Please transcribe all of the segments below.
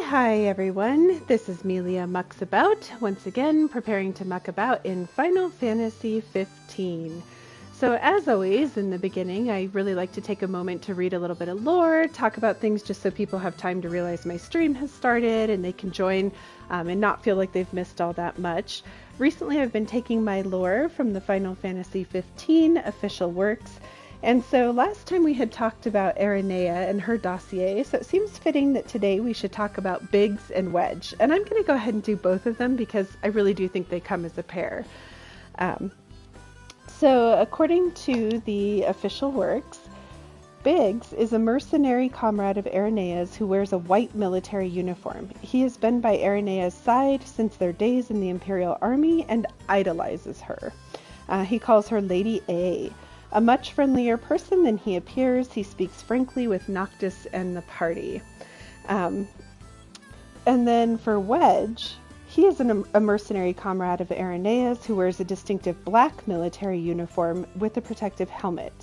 Hi everyone, this is Melia Mucks About, once again preparing to muck about in Final Fantasy 15. So as always, in the beginning, I really like to take a moment to read a little bit of lore, talk about things just so people have time to realize my stream has started and they can join and not feel like they've missed all that much. Recently I've been taking my lore from the Final Fantasy 15 official works. And so last time we had talked about Aranea and her dossier, so it seems fitting that today we should talk about Biggs and Wedge. And I'm going to go ahead and do both of them because I really do think they come as a pair. So according to the official works, Biggs is a mercenary comrade of Aranea's who wears a white military uniform. He has been by Aranea's side since their days in the Imperial Army and idolizes her. He calls her Lady A. A much friendlier person than he appears, he speaks frankly with Noctis and the party. And then for Wedge, he is a mercenary comrade of Aranea's who wears a distinctive black military uniform with a protective helmet.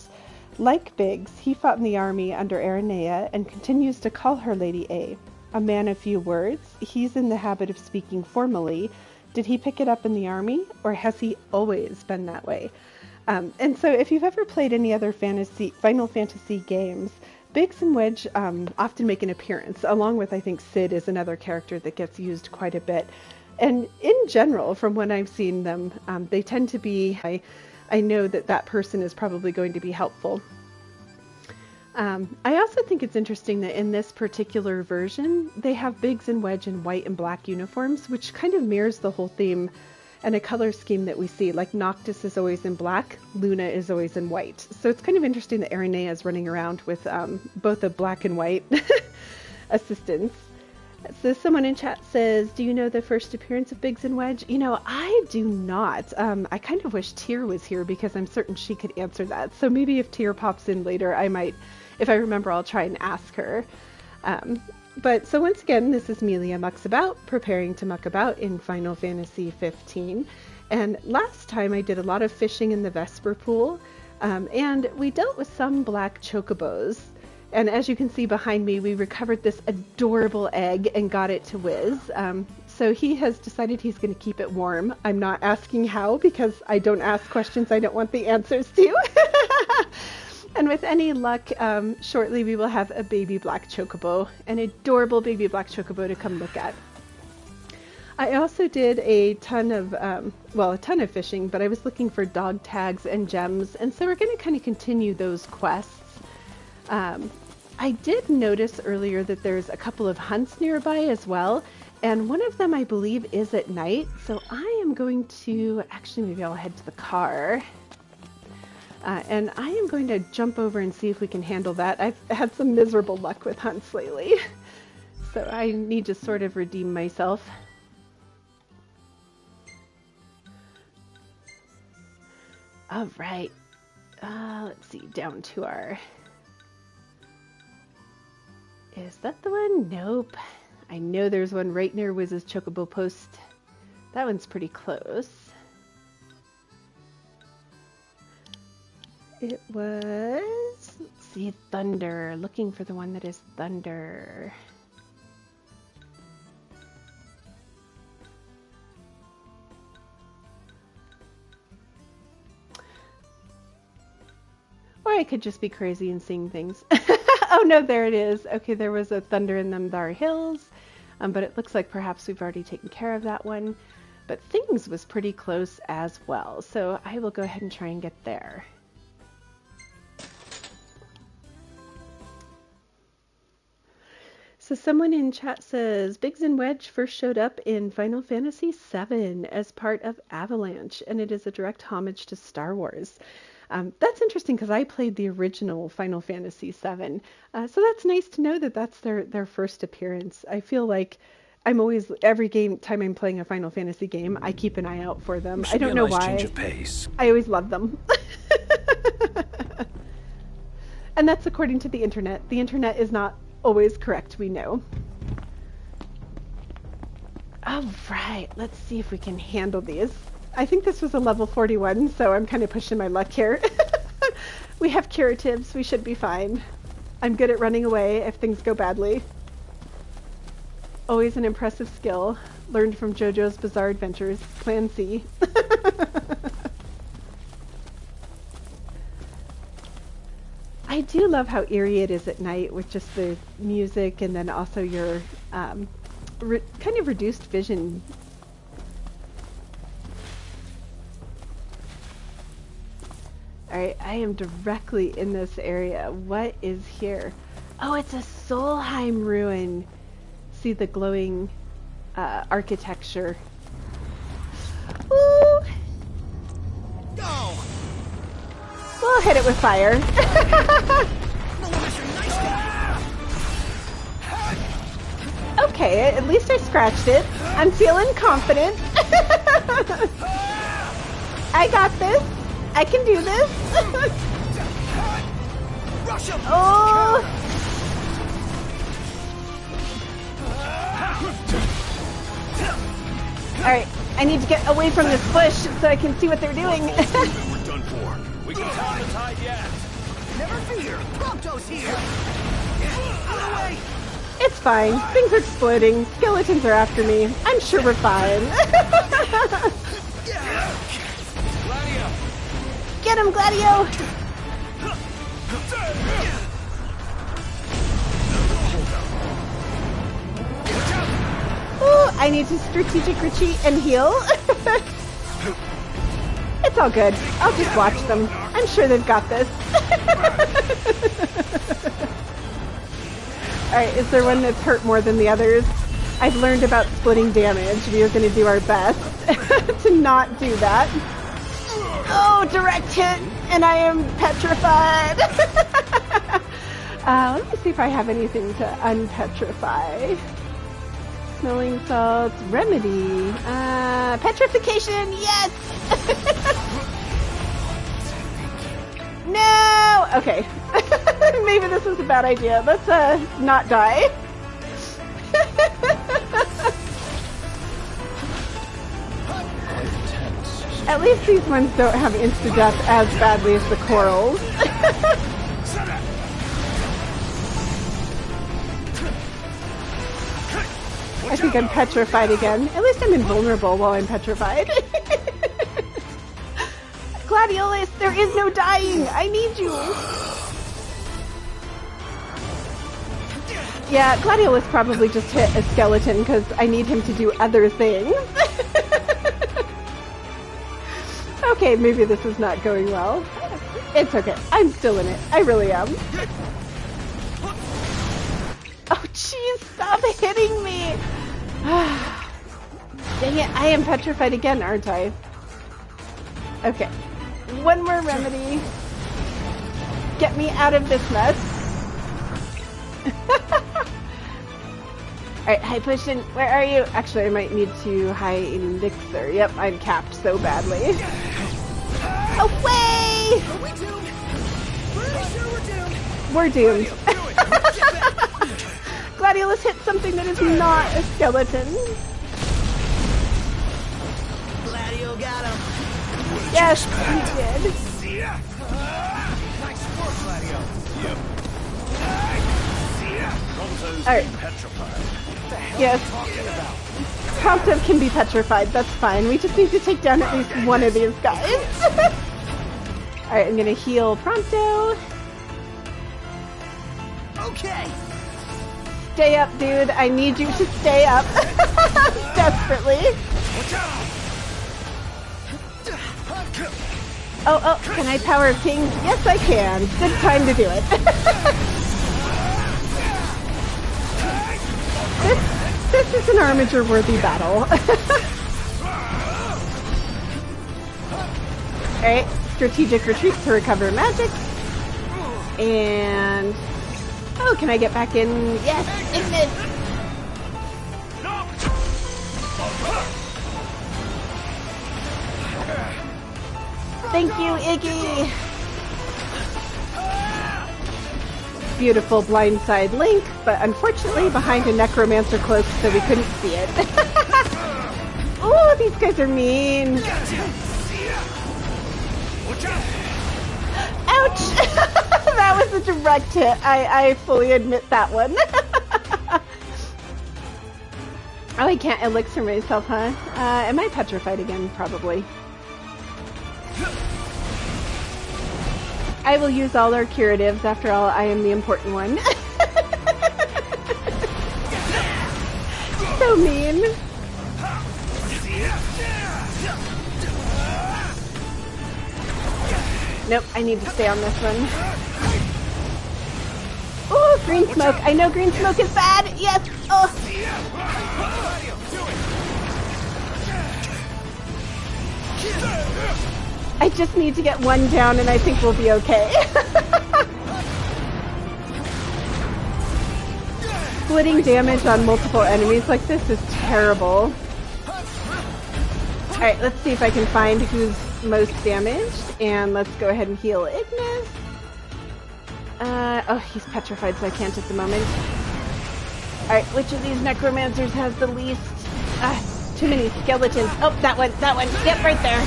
Like Biggs, he fought in the army under Aranea and continues to call her Lady A. A man of few words, he's in the habit of speaking formally. Did he pick it up in the army, or has he always been that way? And so if you've ever played any other Final Fantasy games, Biggs and Wedge often make an appearance, along with, I think, Cid is another character that gets used quite a bit. And in general, from when I've seen them, they tend to be, I know that that person is probably going to be helpful. I also think it's interesting that in this particular version, they have Biggs and Wedge in white and black uniforms, which kind of mirrors the whole theme and a color scheme that we see. Like Noctis is always in black, Luna is always in white. So it's kind of interesting that Aranea is running around with both a black and white assistance. So someone in chat says, do you know the first appearance of Biggs and Wedge? You know, I do not. I kind of wish Tyr was here because I'm certain she could answer that. So maybe if Tyr pops in later, I might, if I remember, I'll try and ask her. But so once again, this is Melia Mucks About, preparing to muck about in Final Fantasy 15. And last time I did a lot of fishing in the Vesper Pool, and we dealt with some black chocobos. And as you can see behind me, we recovered this adorable egg and got it to Wiz. So he has decided he's going to keep it warm. I'm not asking how because I don't ask questions I don't want the answers to. And with any luck, shortly we will have a baby black chocobo, an adorable baby black chocobo to come look at. I also did a ton of fishing, but I was looking for dog tags and gems, and so we're going to kind of continue those quests. I did notice earlier that there's a couple of hunts nearby as well, and one of them I believe is at night, so I am going to, actually maybe I'll head to the car. And I am going to jump over and see if we can handle that. I've had some miserable luck with hunts lately, so I need to sort of redeem myself. All right, let's see, down to our... Is that the one? Nope. I know there's one right near Wiz's Chocobo Post. That one's pretty close. It was, let's see, Thunder. Looking for the one that is Thunder. Or I could just be crazy and seeing things. Oh no, there it is. Okay, there was a Thunder in them Thar Hills, but it looks like perhaps we've already taken care of that one. But Things was pretty close as well, so I will go ahead and try and get there. So someone in chat says, Biggs and Wedge first showed up in Final Fantasy VII as part of Avalanche, and it is a direct homage to Star Wars. That's interesting because I played the original Final Fantasy VII, so that's nice to know that that's their first appearance. I feel like I'm always, every time I'm playing a Final Fantasy game, I keep an eye out for them. I don't know why. Change of pace. I always love them. And that's according to the internet. The internet is not always correct, we know. All right, let's see if we can handle these. I think this was a level 41, so I'm kind of pushing my luck here. We have curatives, we should be fine. I'm good at running away if things go badly. Always an impressive skill. Learned from JoJo's Bizarre Adventures. Plan C. I do love how eerie it is at night with just the music and then also your kind of reduced vision. Alright, I am directly in this area. What is here? Oh, it's a Solheim ruin. See the glowing architecture. Woo! Go! We'll hit it with fire. Okay, at least I scratched it. I'm feeling confident. I got this. I can do this. Oh! Alright, I need to get away from this bush so I can see what they're doing. We're done for. We can turn the tide yet. Never fear. Prompto's here. Out of the way. It's fine. Things are exploding. Skeletons are after me. I'm sure we're fine. Gladio. Get him, Gladio! Ooh, I need to strategic retreat and heal. It's all good. I'll just watch them. I'm sure they've got this. Alright, is there one that's hurt more than the others? I've learned about splitting damage. We are going to do our best to not do that. Oh, direct hit! And I am petrified! Let me see if I have anything to unpetrify. Smelling salts, remedy, petrification, yes! No! Okay. Maybe this is a bad idea. Let's, not die. At least these ones don't have insta-death as badly as the corals. I think I'm petrified again. At least I'm invulnerable while I'm petrified. Gladiolus, there is no dying! I need you! Yeah, Gladiolus probably just hit a skeleton because I need him to do other things. Okay, maybe this is not going well. It's okay. I'm still in it. I really am. Oh, jeez, stop hitting me! Dang it, I am petrified again, aren't I? Okay. One more remedy. Get me out of this mess. Alright, high potion, where are you? Actually, I might need to high elixir. Yep, I'm capped so badly. Away! Are we doomed? Pretty sure We're we're doomed. doomed. Gladiolus hit something that is not a skeleton. Gladio got him. Yes, he did. Nice work, Gladio. Yep. Alright. Petrified. Yes. Prompto can be petrified, that's fine. We just need to take down at least one of these guys. Alright, I'm gonna heal Prompto. Okay. Stay up, dude. I need you to stay up. Desperately. Watch out. Oh, can I power of King? Yes, I can. Good time to do it. This is an Armiger-worthy battle. Alright, strategic retreat to recover magic. And... oh, can I get back in? Yes, Ignis! Thank you, Iggy! Beautiful blindside link, but unfortunately behind a necromancer cloak so we couldn't see it. Oh, these guys are mean! Ouch! That was a direct hit. I fully admit that one. Oh, I can't elixir myself, huh? Am I petrified again? Probably. I will use all our curatives. After all, I am the important one. So mean. Nope, I need to stay on this one. Oh, green smoke. I know green smoke is bad. Yes. Oh. I just need to get one down and I think we'll be okay. Splitting damage on multiple enemies like this is terrible. Alright, let's see if I can find who's most damaged. And let's go ahead and heal Ignis. Oh, he's petrified, so I can't at the moment. Alright, which of these necromancers has the least? Too many skeletons. Oh, that one. Yep, right there.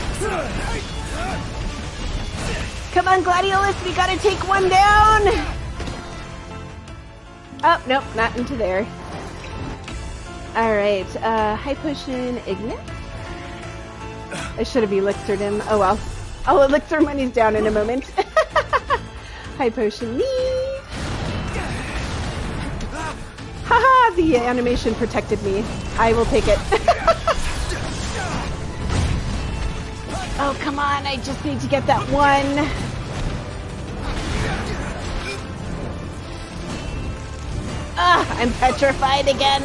Come on, Gladiolus, we gotta take one down! Oh, nope, not into there. Alright, high potion, Ignis. I should have elixired him. Oh well. I'll elixir him when he's down in a moment. High potion, me. Haha, the animation protected me. I will take it. Oh, come on, I just need to get that one. I'm petrified again.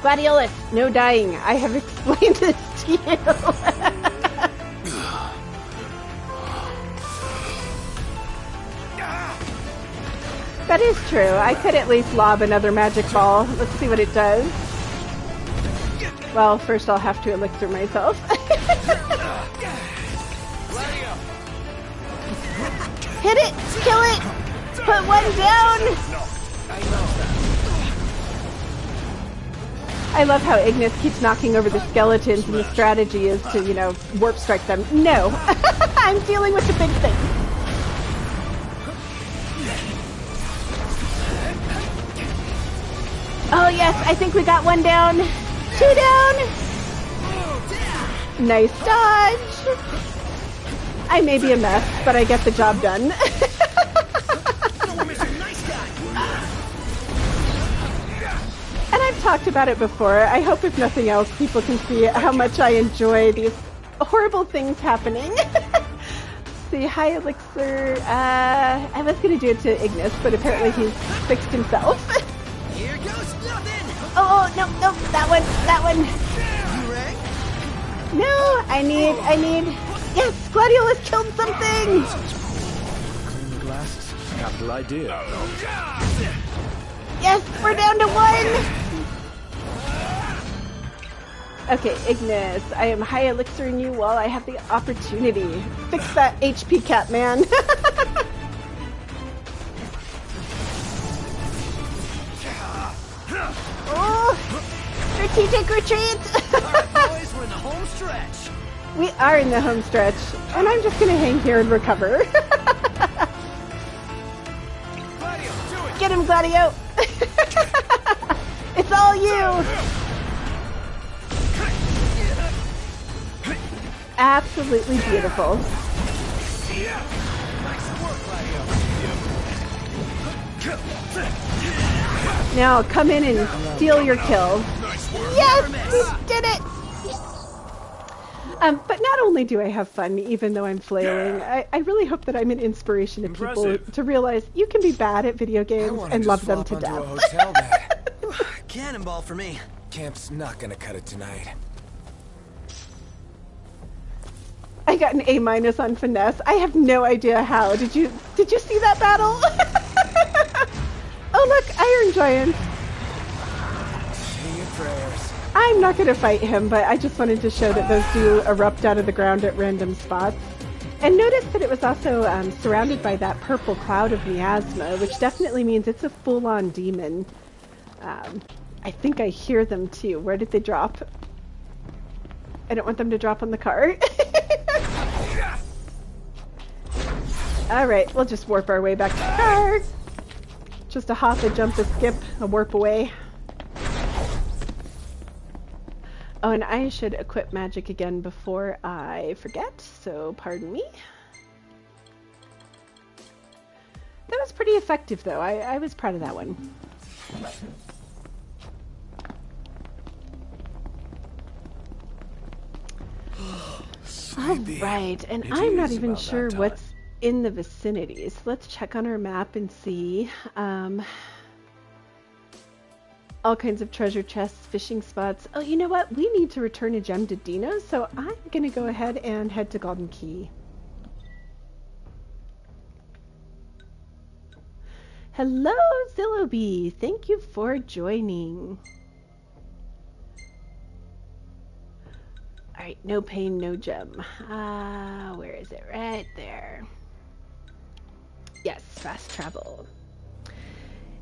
Gladiolus, no dying. I have explained this to you. That is true. I could at least lob another magic ball. Let's see what it does. Well, first I'll have to elixir myself. Hit it! Kill it! Put one down! I love how Ignis keeps knocking over the skeletons and the strategy is to, warp strike them. No! I'm dealing with the big thing. Oh yes, I think we got one down. 2 down! Nice dodge! I may be a mess, but I get the job done. And I've talked about it before. I hope if nothing else, people can see how much I enjoy these horrible things happening. See, high elixir. I was going to do it to Ignis, but apparently he's fixed himself. Here goes nothing! Oh, no, that one. You rang? No, I need. Yes, Gladiolus killed something! Clean the glasses. Capital idea. Yes, we're down to 1! Okay, Ignis, I am high elixiring you while I have the opportunity. Fix that HP cap, man. Oh, strategic retreat! Alright, boys, we're in the home stretch. We are in the home stretch, and I'm just gonna hang here and recover. Gladio, do it! Get him, Gladio! It's all you! Absolutely beautiful. Nice work, Gladio. Now come in and steal your kill. Yes, we did it! But not only do I have fun, even though I'm flailing, I really hope that I'm an inspiration to people to realize you can be bad at video games and love them to death. Hotel bed. Cannonball for me. Camp's not gonna cut it tonight. I got an A- on finesse. I have no idea how. Did you see that battle? Oh look, Iron Giant. Say your prayers. I'm not going to fight him, but I just wanted to show that those do erupt out of the ground at random spots. And notice that it was also surrounded by that purple cloud of miasma, which definitely means it's a full-on demon. I think I hear them too. Where did they drop? I don't want them to drop on the cart. Alright, we'll just warp our way back to the car. Just a hop, a jump, a skip, a warp away. Oh, and I should equip magic again before I forget, so pardon me. That was pretty effective, though. I was proud of that one. All right, and I'm not even sure what's in the vicinity. So let's check on our map and see. All kinds of treasure chests, fishing spots. Oh, you know what? We need to return a gem to Dino, so I'm going to go ahead and head to Golden Key. Hello, Zillowbee. Thank you for joining. Alright, no pain, no gem. Where is it? Right there. Yes, fast travel.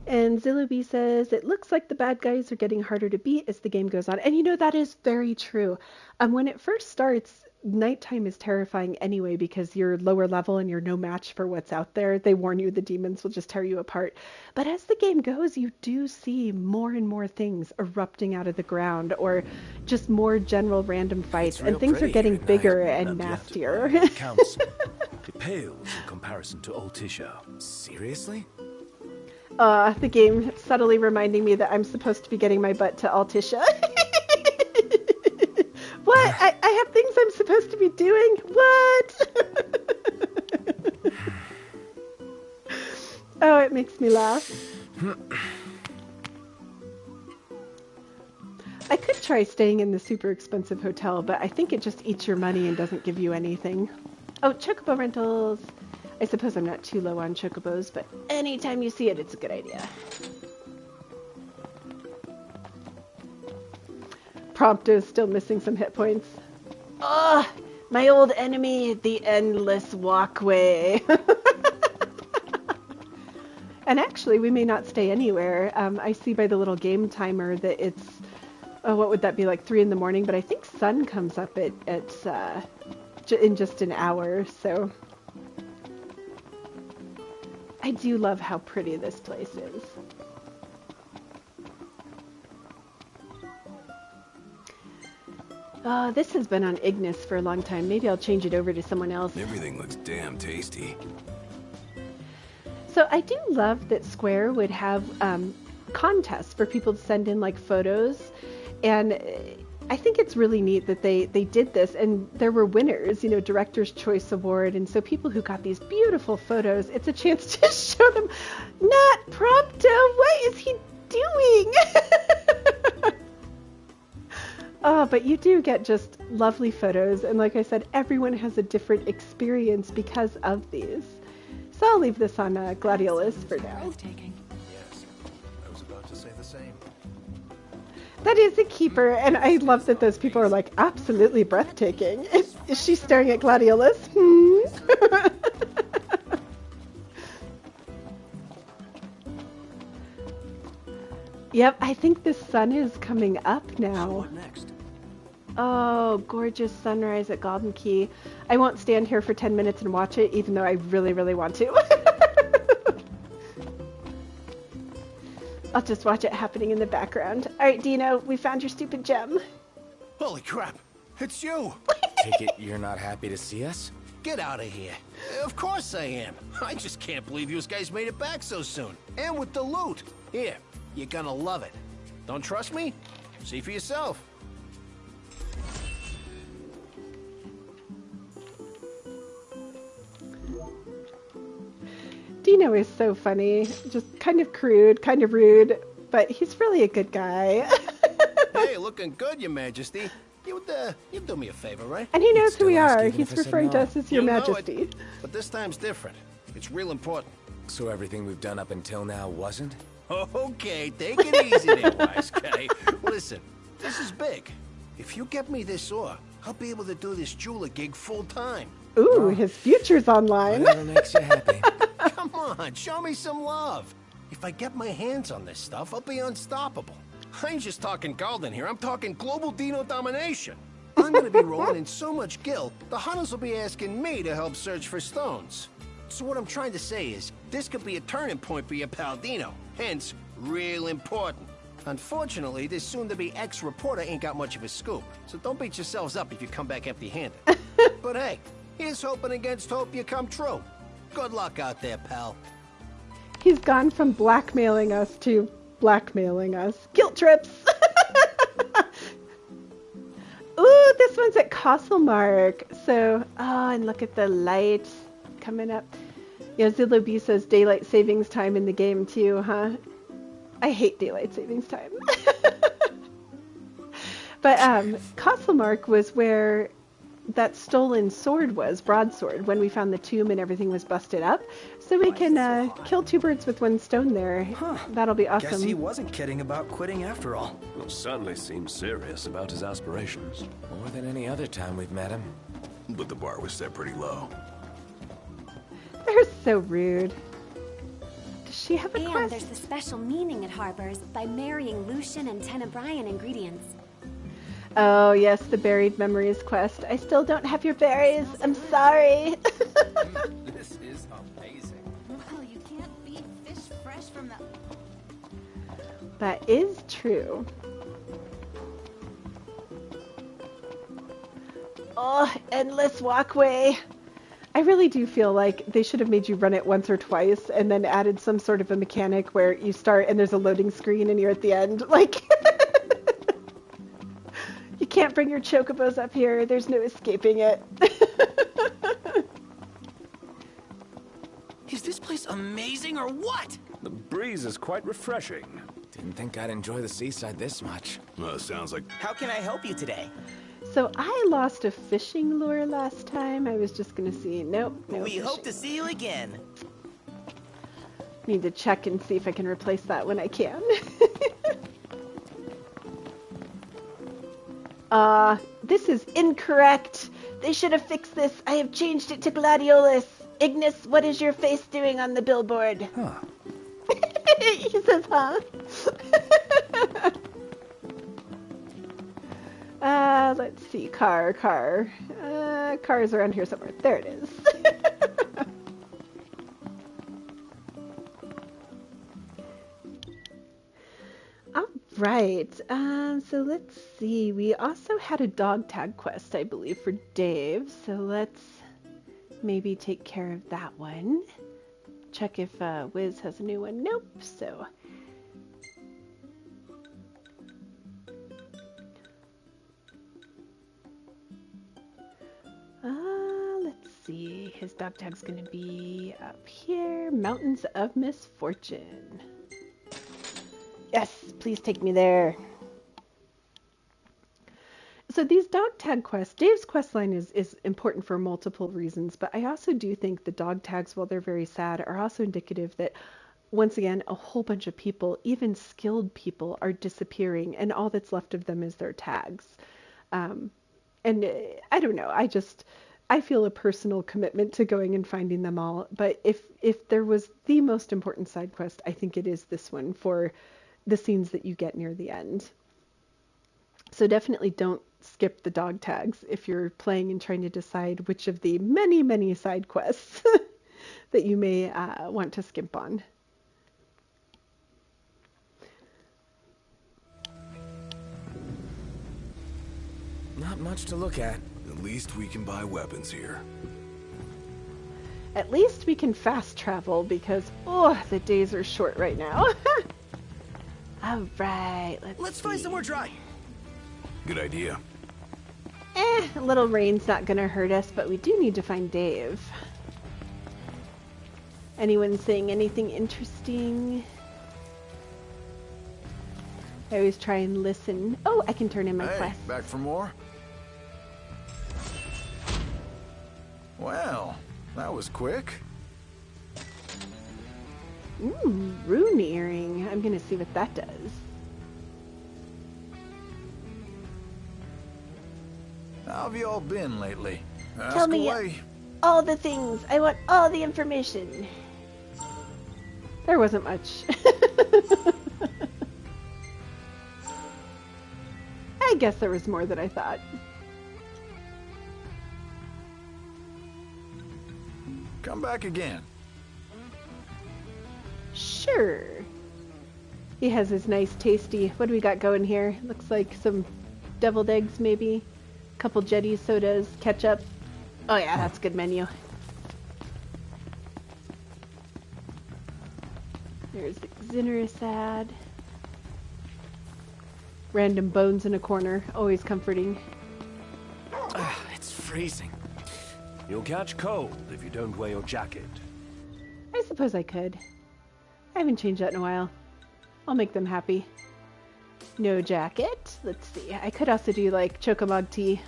And Zillowbee says, it looks like the bad guys are getting harder to beat as the game goes on. And you know, that is very true. When it first starts, nighttime is terrifying anyway because you're lower level and you're no match for what's out there. They warn you the demons will just tear you apart. But as the game goes, you do see more and more things erupting out of the ground or just more general random fights. And things are getting bigger and nastier. It counts. It pales in comparison to old Tisha. Seriously? The game subtly reminding me that I'm supposed to be getting my butt to Altisha. What? I have things I'm supposed to be doing? What? Oh, it makes me laugh. I could try staying in the super expensive hotel, but I think it just eats your money and doesn't give you anything. Oh, Chocobo rentals. I suppose I'm not too low on chocobos, but anytime you see it, it's a good idea. Prompto's still missing some hit points. Oh, my old enemy, the endless walkway. And actually, we may not stay anywhere. I see by the little game timer that it's, oh, what would that be, like 3 in the morning? But I think sun comes up in just an hour, so... I do love how pretty this place is. This has been on Ignis for a long time. Maybe I'll change it over to someone else. Everything looks damn tasty. So I do love that Square would have contests for people to send in like photos, and I think it's really neat that they did this, and there were winners, you know, Director's Choice Award, and so people who got these beautiful photos, it's a chance to show them, not Prompto, what is he doing? Oh, but you do get just lovely photos, and like I said, everyone has a different experience because of these. So I'll leave this on Gladiolus for now. Yes, I was about to say the same. That is a keeper, and I love that those people are like, absolutely breathtaking. Is she staring at Gladiolus? Yep, I think the sun is coming up now. What next? Oh, gorgeous sunrise at Golden Key. I won't stand here for 10 minutes and watch it, even though I really, really want to. I'll just watch it happening in the background. All right, Dino, we found your stupid gem. Holy crap! It's you! Take it you're not happy to see us? Get out of here. Of course I am. I just can't believe you guys made it back so soon. And with the loot. Here, you're gonna love it. Don't trust me? See for yourself. Dino is so funny. Just kind of crude, kind of rude, but he's really a good guy. Hey, looking good, Your Majesty. You'd do me a favor, right? And he knows who we Still ask are. even He's if I said referring to no. us as Your You know Majesty. it, but this time's different. It's real important. So everything we've done up until now wasn't? Okay, take it easy there, wise guy. Listen, this is big. If you get me this ore, I'll be able to do this jeweler gig full time. Ooh, his future's online. Whatever makes you happy. Come on, show me some love. If I get my hands on this stuff, I'll be unstoppable. I ain't just talking golden here, I'm talking global Dino domination. I'm gonna be rolling in so much gil, the hunters will be asking me to help search for stones. So what I'm trying to say is, this could be a turning point for your pal Dino, hence, real important. Unfortunately, this soon-to-be ex-reporter ain't got much of a scoop, so don't beat yourselves up if you come back empty-handed. But hey, here's hoping against hope you come true. Good luck out there, pal. He's gone from blackmailing us to blackmailing us. Guilt trips! Ooh, this one's at Castlemark. So, oh, and look at the light coming up. Yeah, Zillow B says daylight savings time in the game too, huh? I hate daylight savings time. But Castlemark was where that stolen sword was, broadsword, when we found the tomb and everything was busted up. So we can kill two birds with one stone there. Huh. That'll be awesome. Guess he wasn't kidding about quitting after all. Well, certainly seems serious about his aspirations. More than any other time we've met him. But the bar was set pretty low. They're so rude. Does she have a And quest? there's a special meaning at Harper's by marrying Lucian and Tenebrian ingredients. Oh, yes, the Buried Memories quest. I still don't have your berries. I'm sorry. This is amazing. Well, you can't beat fish fresh from the... That is true. Oh, endless walkway. I really do feel like they should have made you run it once or twice and then added some sort of a mechanic where you start and there's a loading screen and you're at the end. Like, you can't bring your chocobos up here. There's no escaping it. Is this place amazing or what? The breeze is quite refreshing. Didn't think I'd enjoy the seaside this much. Well, sounds like... How can I help you today? So I lost a fishing lure last time. I was just going to see. Nope, no We hope fishing. to see you again. Need to check and see if I can replace that when I can. This is incorrect. They should have fixed this. I have changed it to gladiolus. Ignis, what is your face doing on the billboard? Huh. He says, huh? Let's see. Car. Car is around here somewhere. There it is. All right. So let's see. We also had a dog tag quest, I believe, for Dave. So let's maybe take care of that one. Check if Wiz has a new one. Nope. So... let's see. His dog tag's going to be up here. Mountains of Misfortune. Yes, please take me there. So these dog tag quests, Dave's quest line is important for multiple reasons, but I also do think the dog tags, while they're very sad, are also indicative that, once again, a whole bunch of people, even skilled people, are disappearing, and all that's left of them is their tags. And I don't know, I feel a personal commitment to going and finding them all. But if there was the most important side quest, I think it is this one for the scenes that you get near the end. So definitely don't skip the dog tags if you're playing and trying to decide which of the many, many side quests that you may want to skimp on. Not much to look at. At least we can buy weapons here. At least we can fast travel because, oh, the days are short right now. All right, Let's find somewhere dry. Good idea. A little rain's not going to hurt us, but we do need to find Dave. Anyone saying anything interesting? I always try and listen. Oh, I can turn in my quest. Back for more? Well, that was quick. Rune earring. I'm going to see what that does. How have you all been lately? Ask Tell me away. all the things. I want all the information. There wasn't much. I guess there was more than I thought. Come back again. Sure. He has his nice tasty, what do we got going here? Looks like some deviled eggs maybe. Couple Jetty sodas, ketchup. Oh yeah, that's a good menu. There's the Xenorous ad. Random bones in a corner, always comforting. It's freezing. You'll catch cold if you don't wear your jacket. I suppose I could. I haven't changed that in a while. I'll make them happy. No jacket. Let's see. I could also do like Chocomog tea.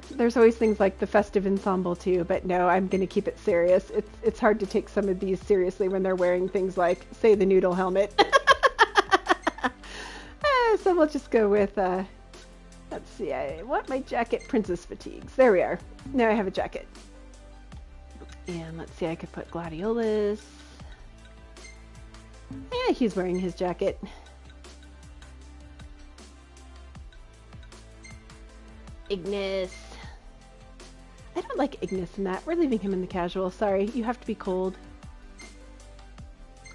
There's always things like the festive ensemble too, but no, I'm going to keep it serious. It's hard to take some of these seriously when they're wearing things like, say, the noodle helmet. So we'll just go with, let's see, I want my jacket, Princess Fatigues. There we are. Now I have a jacket. And let's see, I could put Gladiolus. Yeah, he's wearing his jacket. Ignis. I don't like Ignis in that. We're leaving him in the casual. Sorry, you have to be cold.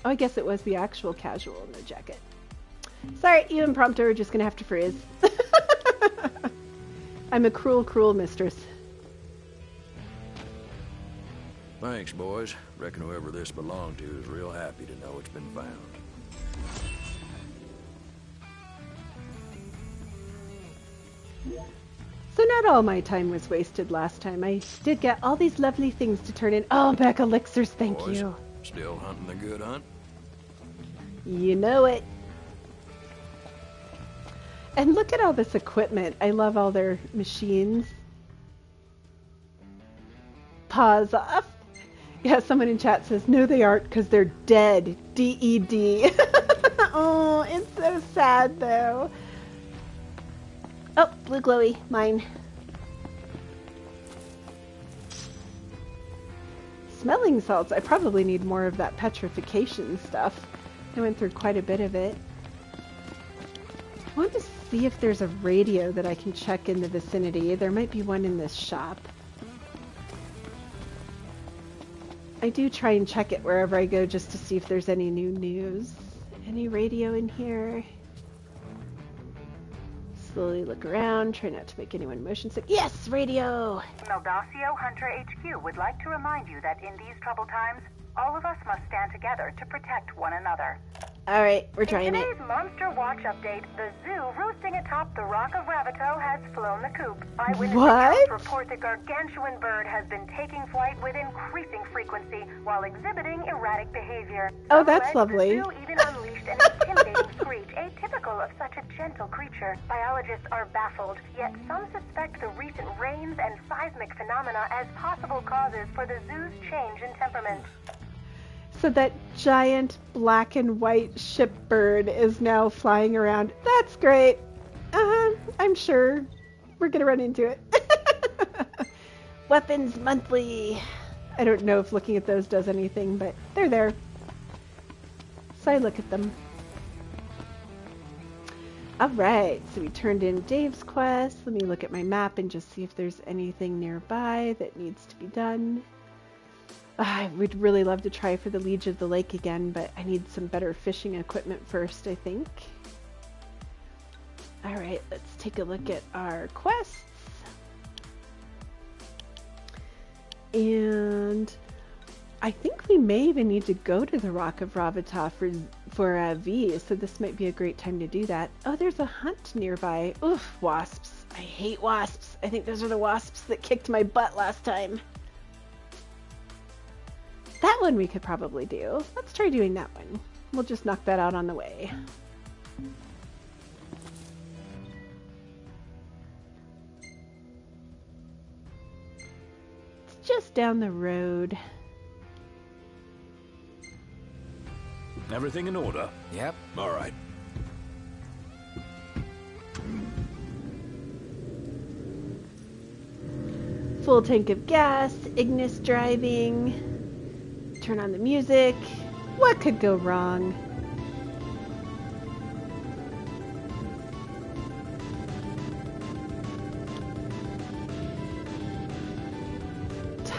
Oh, I guess it was the actual casual, no jacket. Sorry, you and Prompto are just gonna have to freeze. I'm a cruel, cruel mistress. Thanks, boys. Reckon whoever this belonged to is real happy to know it's been found. So not all my time was wasted last time. I did get all these lovely things to turn in. Oh, back elixirs, thank Boys, you. still hunting the good hunt? You know it. And look at all this equipment. I love all their machines. Pause off. Yeah, someone in chat says, no, they aren't because they're dead. D-E-D. Oh, it's so sad, though. Oh, blue glowy. Mine. Smelling salts. I probably need more of that petrification stuff. I went through quite a bit of it. I want to see if there's a radio that I can check in the vicinity. There might be one in this shop. I do try and check it wherever I go just to see if there's any new news. Any radio in here? Slowly look around, try not to make anyone motion sick. Yes, radio! Meldacio Hunter HQ would like to remind you that in these troubled times, all of us must stand together to protect one another. Alright, we're trying in it. today's Monster Watch update, the zoo roosting atop the Rock of Ravito has flown the coop. Eyewitness accounts report the gargantuan bird has been taking flight with increasing frequency while exhibiting erratic behavior. Oh, that's lovely. The zoo even unleashed an intimidating screech, atypical of such a gentle creature. Biologists are baffled, yet some suspect the recent rains and seismic phenomena as possible causes for the zoo's change in temperament. So that giant black and white ship bird is now flying around. That's great. I'm sure we're gonna run into it. Weapons monthly. I don't know if looking at those does anything, but they're there. So I look at them. Alright, so we turned in Dave's quest. Let me look at my map and just see if there's anything nearby that needs to be done. I would really love to try for the Liege of the Lake again, but I need some better fishing equipment first, I think. Alright, let's take a look at our quests. And I think we may even need to go to the Rock of Ravita for V, so this might be a great time to do that. Oh, there's a hunt nearby. Oof, wasps. I hate wasps. I think those are the wasps that kicked my butt last time. That one we could probably do. Let's try doing that one. We'll just knock that out on the way. It's just down the road. Everything in order? Yep. All right. Full tank of gas, Ignis driving. Turn on the music. What could go wrong?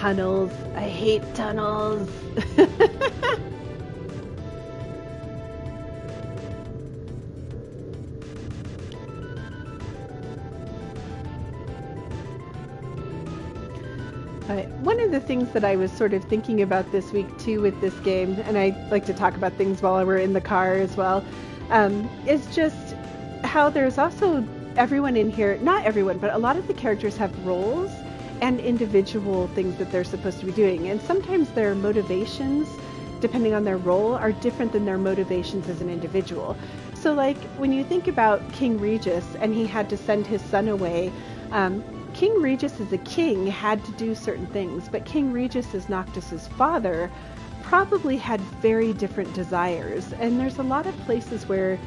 tunnels. I hate tunnels. One of the things that I was sort of thinking about this week too with this game, and I like to talk about things while we're in the car as well, is just how there's also everyone in here, not everyone, but a lot of the characters have roles and individual things that they're supposed to be doing. And sometimes their motivations, depending on their role, are different than their motivations as an individual. So like when you think about King Regis and he had to send his son away, King Regis as a king had to do certain things, but King Regis as Noctis's father probably had very different desires. And there's a lot of places where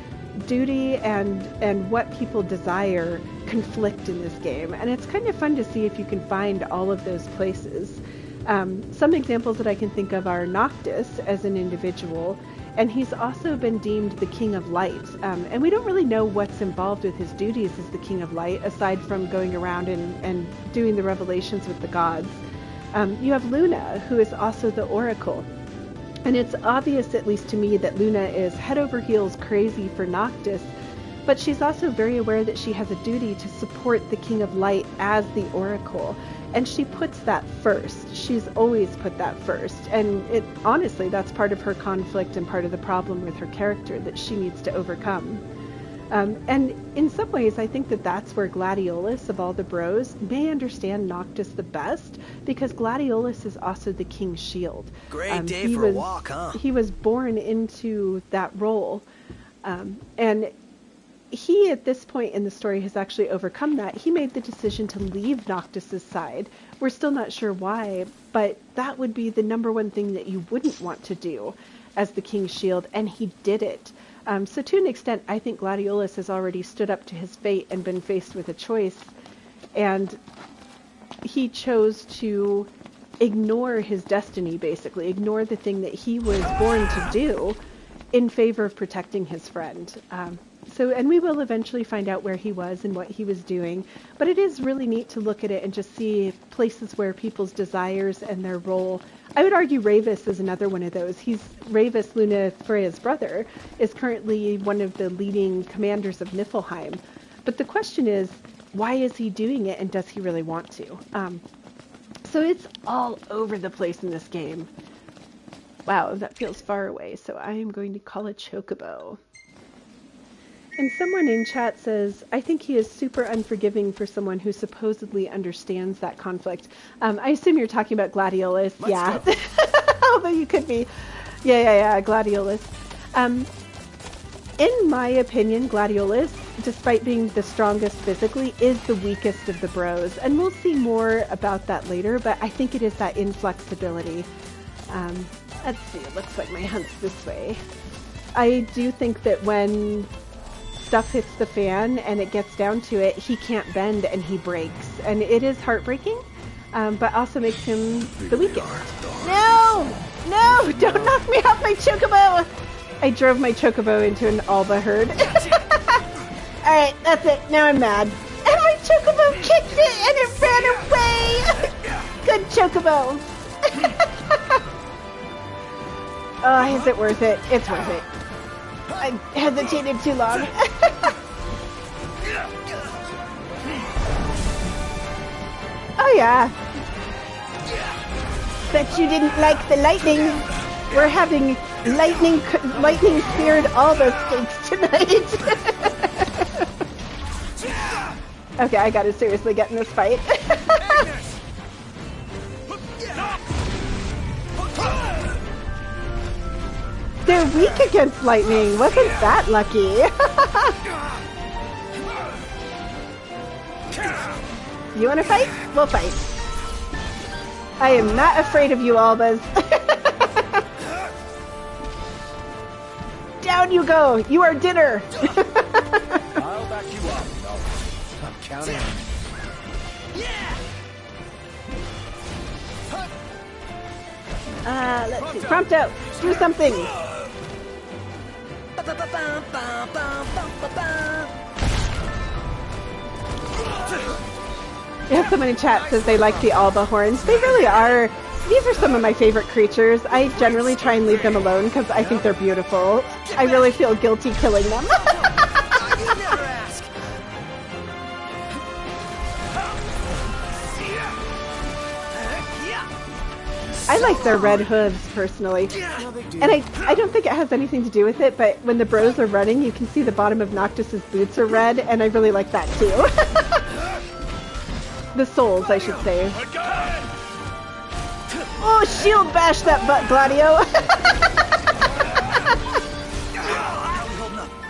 duty and what people desire conflict in this game. And it's kind of fun to see if you can find all of those places. Some examples that I can think of are Noctis as an individual, and he's also been deemed the King of Light. And we don't really know what's involved with his duties as the King of Light, aside from going around and doing the revelations with the gods. You have Luna, who is also the Oracle. And it's obvious, at least to me, that Luna is head over heels crazy for Noctis, but she's also very aware that she has a duty to support the King of Light as the Oracle. And she puts that first. She's always put that first. And honestly, that's part of her conflict and part of the problem with her character that she needs to overcome. And in some ways, I think that that's where Gladiolus, of all the bros, may understand Noctis the best, because Gladiolus is also the King's shield. Great day for a walk, huh? He was born into that role. And he, at this point in the story, has actually overcome that. He made the decision to leave Noctis's side. We're still not sure why, but that would be the number one thing that you wouldn't want to do as the King's shield, and he did it. So to an extent, I think Gladiolus has already stood up to his fate and been faced with a choice, and he chose to ignore his destiny, basically, ignore the thing that he was born to do in favor of protecting his friend. And we will eventually find out where he was and what he was doing, but it is really neat to look at it and just see places where people's desires and their role. I would argue Ravis is another one of those. Ravis, Luna Freya's brother, is currently one of the leading commanders of Niflheim. But the question is, why is he doing it, and does he really want to? So it's all over the place in this game. Wow, that feels far away, so I am going to call a chocobo. And someone in chat says, I think he is super unforgiving for someone who supposedly understands that conflict. I assume you're talking about Gladiolus. Yeah. Although you could be. Yeah, Gladiolus. In my opinion, Gladiolus, despite being the strongest physically, is the weakest of the bros. And we'll see more about that later, but I think it is that inflexibility. Let's see, it looks like my hunt's this way. I do think that when stuff hits the fan and it gets down to it, he can't bend and he breaks. And it is heartbreaking, but also makes him the weakest. No! No! Don't knock me off my chocobo! I drove my chocobo into an Alba herd. Alright, that's it. Now I'm mad. And my chocobo kicked it and it ran away! Good chocobo! Oh, is it worth it? It's worth it. I hesitated too long. Oh yeah. Bet you didn't like the lightning. We're having lightning speared Albas steaks tonight. Okay, I gotta seriously get in this fight. They're weak against lightning. Wasn't that lucky? You want to fight? We'll fight. I am not afraid of you, Albas. Down you go. You are dinner. I'll back you up. I'm counting on you. Let's see. Prompt out. Do something. Yeah, someone in chat says they like the Alba horns. They really are. These are some of my favorite creatures. I generally try and leave them alone because I think they're beautiful. I really feel guilty killing them. I like their red hooves, personally. And I don't think it has anything to do with it, but when the bros are running, you can see the bottom of Noctis's boots are red, and I really like that, too. The soles, I should say. Oh, shield bash that butt, Gladio!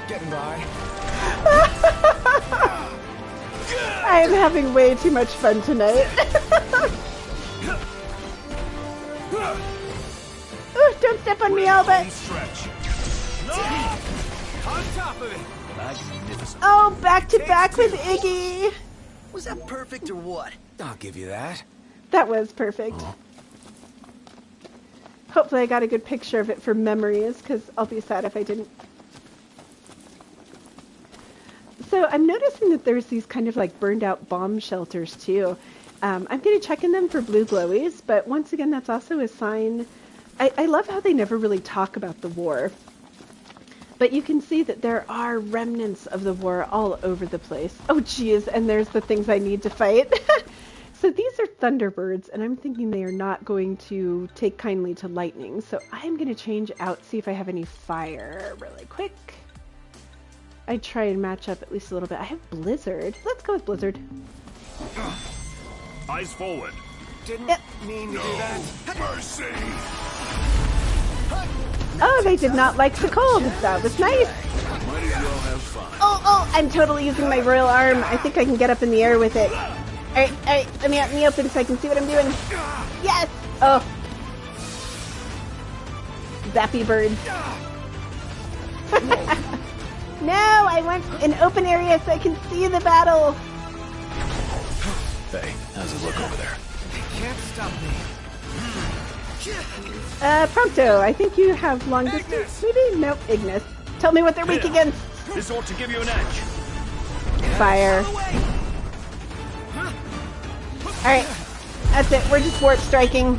Getting by. I am having way too much fun tonight. Ooh, don't step on me, Albas! Oh, back to back with Iggy! Was that perfect or what? I'll give you that. That was perfect. Hopefully I got a good picture of it for memories, because I'll be sad if I didn't. So I'm noticing that there's these kind of like burned out bomb shelters too. I'm going to check in them for blue glowies, but once again, that's also a sign. I love how they never really talk about the war. But you can see that there are remnants of the war all over the place. Oh, geez, and there's the things I need to fight. So these are Thunderbirds, and I'm thinking they are not going to take kindly to lightning. So I'm going to change out, see if I have any fire really quick. I try and match up at least a little bit. I have Blizzard. Let's go with Blizzard. Eyes forward. Didn't mean to do that. Mercy! Oh, they did not like the cold. That was nice. Might as well have fun. Oh, I'm totally using my royal arm. I think I can get up in the air with it. Alright, let me out in the open so I can see what I'm doing. Yes! Oh. Zappy bird. No, I want an open area so I can see the battle. Hey, how's it look over there? They can't stop me. Prompto, I think you have long distance, maybe? Nope, Ignis. Tell me what they're weak against. This ought to give you an edge. Fire. Alright, that's it. We're just warp striking.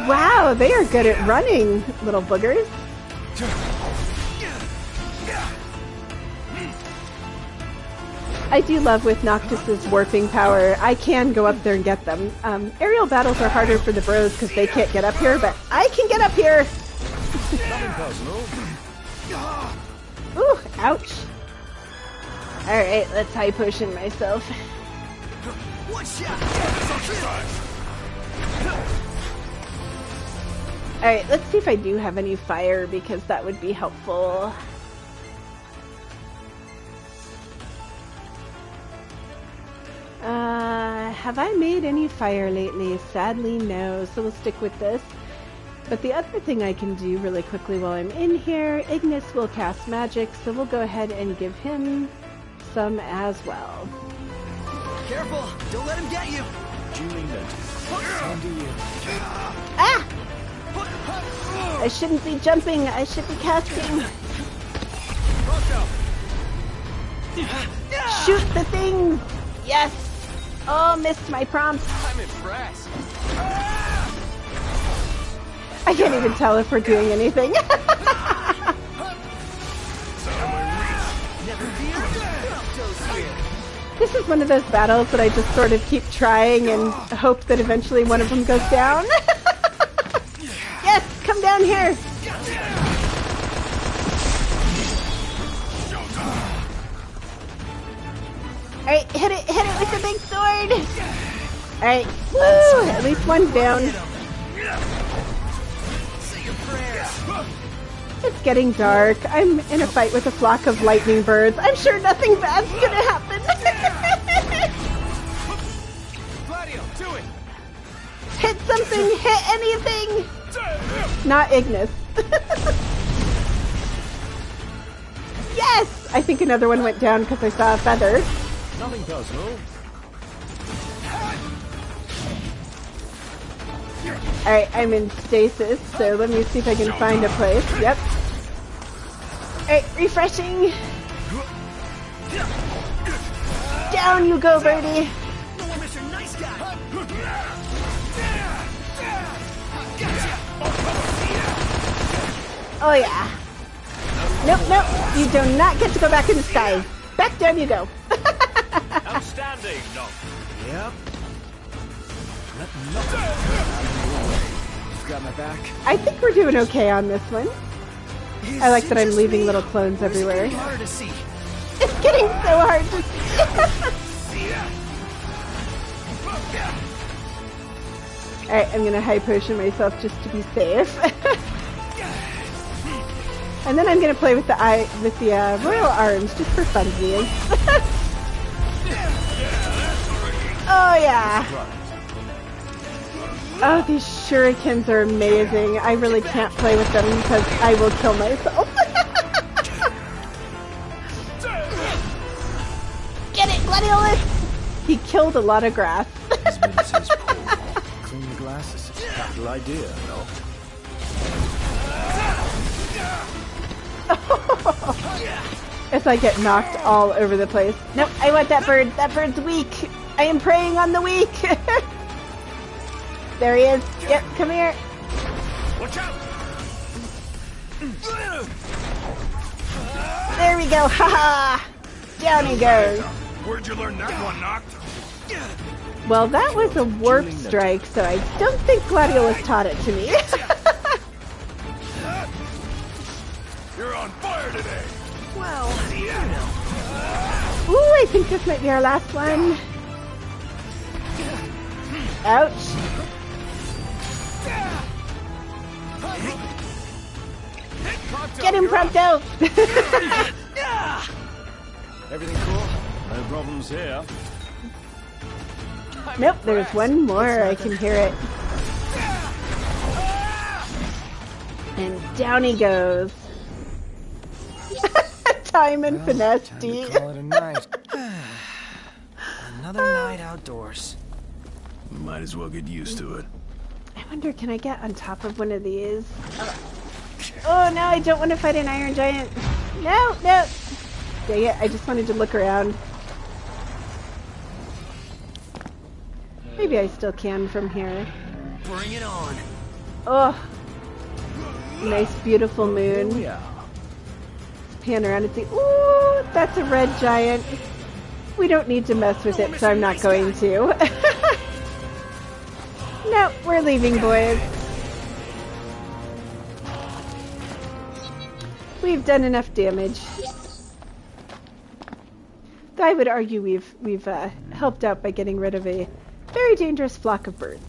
Wow, they are good at running, little boogers. I do love with Noctis's warping power. I can go up there and get them. Aerial battles are harder for the bros because they can't get up here, but I can get up here! Ooh, ouch. Alright, let's high potion myself. Alright, let's see if I do have any fire because that would be helpful. Have I made any fire lately? Sadly, no, so we'll stick with this. But the other thing I can do really quickly while I'm in here, Ignis will cast magic, so we'll go ahead and give him some as well. Careful! Don't let him get you! Ah! I shouldn't be jumping, I should be casting. Shoot the thing! Yes! Oh, missed my prompt. I'm impressed. I can't even tell if we're doing anything. This is one of those battles that I just sort of keep trying and hope that eventually one of them goes down. Yes, come down here. Alright, hit it with the big sword! Alright, woo! At least one's down. It's getting dark. I'm in a fight with a flock of lightning birds. I'm sure nothing bad's gonna happen. Hit something! Hit anything! Not Ignis. Yes! I think another one went down because I saw a feather. Nothing personal. Alright, I'm in stasis, so let me see if I can find a place. Yep. Alright, refreshing. Down you go, birdie. No more Mr. Nice Guy. Oh yeah. Nope, nope. You do not get to go back in the sky. Back down you go. Outstanding, no. Yep. You've got my back. I think we're doing okay on this one. I like that I'm leaving little clones everywhere. Hard to see. It's getting so hard to see. Alright, I'm gonna high potion myself just to be safe. And then I'm gonna play with the royal arms just for funsies. Oh yeah. Oh, these shurikens are amazing. I really can't play with them because I will kill myself. Get it, Gladiolus! He killed a lot of grass. As many as his pull. Clean the glasses. Capital idea, no? As I get knocked all over the place. Nope, I want that bird. That bird's weak. I am preying on the weak. There he is. Yep, come here. Watch out! There we go. Haha. Down he goes. Where'd you learn that one, Noct? Well, that was a warp strike, so I don't think Gladiolus taught it to me. You're on fire today. Well, you know. Ooh, I think this might be our last one. Ouch. Get him, Prompto! Everything cool? No problems here. Nope, there's one more. I can hear it. And down he goes. Time and finesse, D. Call it a night. Another night outdoors. Might as well get used to it. I wonder, can I get on top of one of these? Oh no, I don't want to fight an iron giant. No, no. Dang it, I just wanted to look around. Maybe I still can from here. Bring it on. Oh, nice beautiful moon. Oh, yeah. Pan around and see. Ooh, that's a red giant. We don't need to mess with it, so I'm not going to. No, we're leaving, boys. We've done enough damage. Though I would argue we've helped out by getting rid of a very dangerous flock of birds.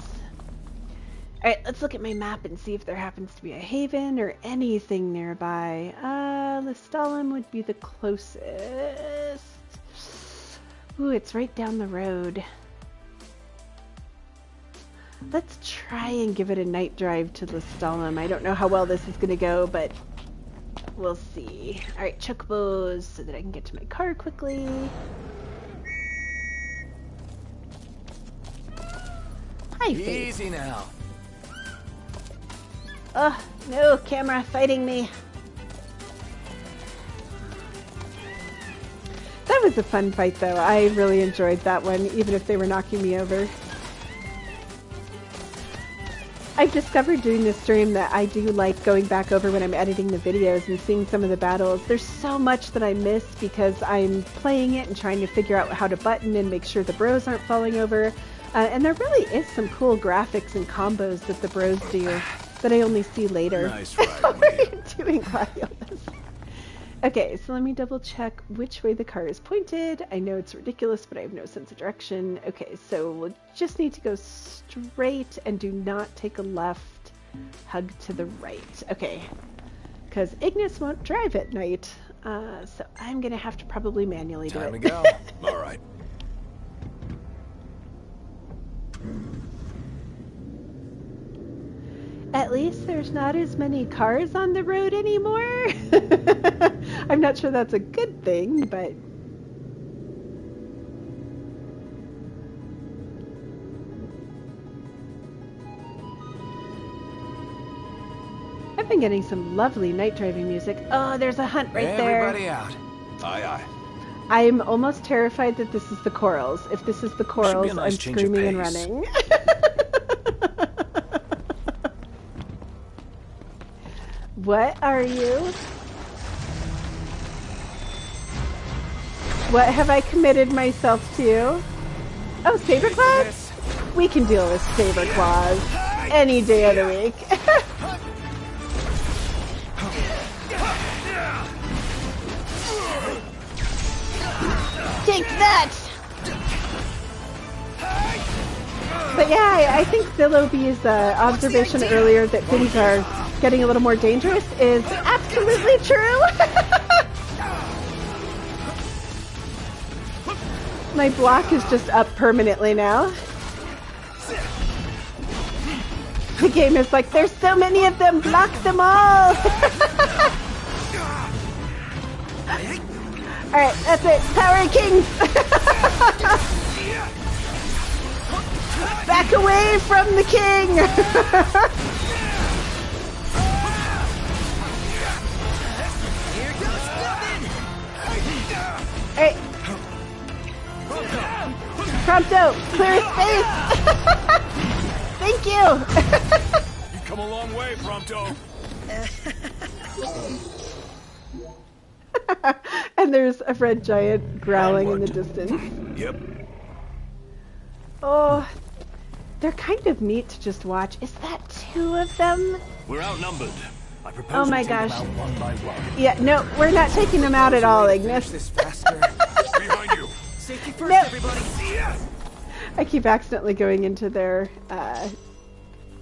Alright, let's look at my map and see if there happens to be a haven or anything nearby. Lestalem would be the closest. Ooh, it's right down the road. Let's try and give it a night drive to Lestalem. I don't know how well this is going to go, but we'll see. Alright, chocobos so that I can get to my car quickly. Hi, Faith. Easy now. Oh, no, camera fighting me. That was a fun fight, though. I really enjoyed that one, even if they were knocking me over. I've discovered doing this stream that I do like going back over when I'm editing the videos and seeing some of the battles. There's so much that I miss because I'm playing it and trying to figure out how to button and make sure the bros aren't falling over. And there really is some cool graphics and combos that the bros do that I only see later. Nice How are you doing, Gladiolus? Okay, so let me double check which way the car is pointed. I know it's ridiculous, but I have no sense of direction. Okay, so we'll just need to go straight and do not take a left. Hug to the right. Okay, because Ignis won't drive at night. So I'm going to have to probably manually do it. Time to go. All right. At least there's not as many cars on the road anymore. I'm not sure that's a good thing, but... I've been getting some lovely night driving music. Oh, there's a hunt right there. Everybody out. Aye, aye. I'm almost terrified that this is the corals. If this is the corals, nice I'm change of screaming and pace. running. What are you? What have I committed myself to? Oh, saberclaws? We can deal with saberclaws any day of the week. Take that! But yeah, I think Zillowbee's observation earlier that things are getting a little more dangerous is absolutely true. My block is just up permanently now. The game is like, there's so many of them, block them all! Alright, that's it. Power Kings! Back away from the king! Here goes nothing! Alright. Prompto, clear space! Thank you! You come a long way, Prompto. And there's a red giant growling in the distance. Yep. Oh, they're kind of neat to just watch. Is that 2 of them? We're outnumbered. I propose Oh my we take them gosh. out one by one. Yeah, no, we're not taking them out at all, Ignis. This faster. Behind you. Safety first, Nope. everybody. I keep accidentally going into their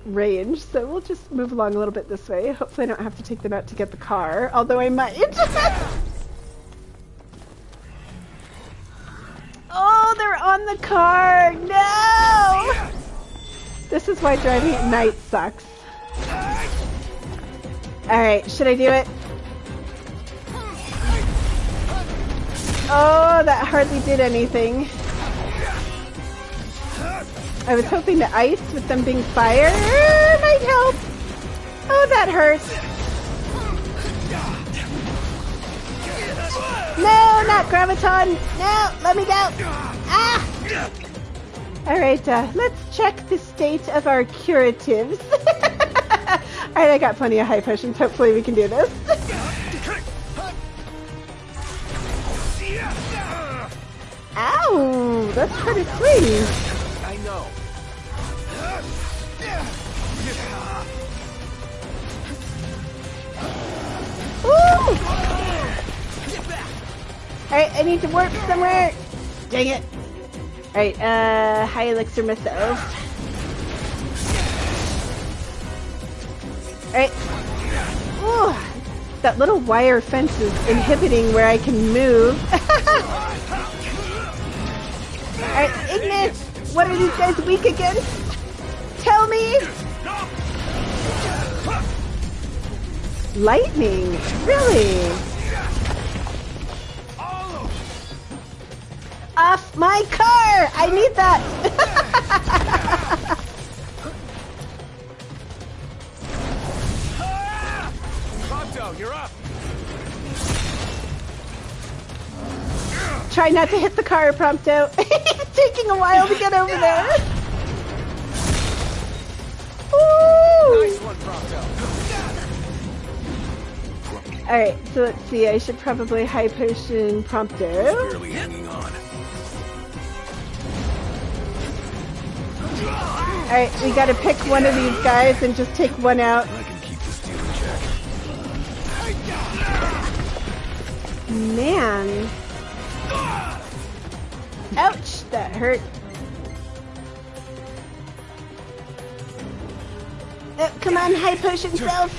range, so we'll just move along a little bit this way. Hopefully I don't have to take them out to get the car, although I might. Oh, they're on the car! No! This is why driving at night sucks. Alright, should I do it? Oh, that hardly did anything. I was hoping the ice with them being fire might help. Oh, that hurts. No, not graviton. No, let me go. Ah! Alright, let's check the state of our curatives. Alright, I got plenty of high potions. Hopefully we can do this. Ow! That's pretty sweet. I know. Woo! Alright, I need to warp somewhere. Dang it. Alright, high elixir myself. Alright. Ooh, that little wire fence is inhibiting where I can move. Alright, Ignis! What are these guys weak against? Tell me! Lightning? Really? Off my car! I need that! Prompto, you're up. Try not to hit the car, Prompto. It's taking a while to get over there. Woo! Nice one, Prompto. Alright, so let's see. I should probably high potion Prompto. Barely hanging on. Alright, we gotta pick one of these guys and just take one out. I can keep the steel in check. Man. Ouch, that hurt. Oh, come on, high potion self.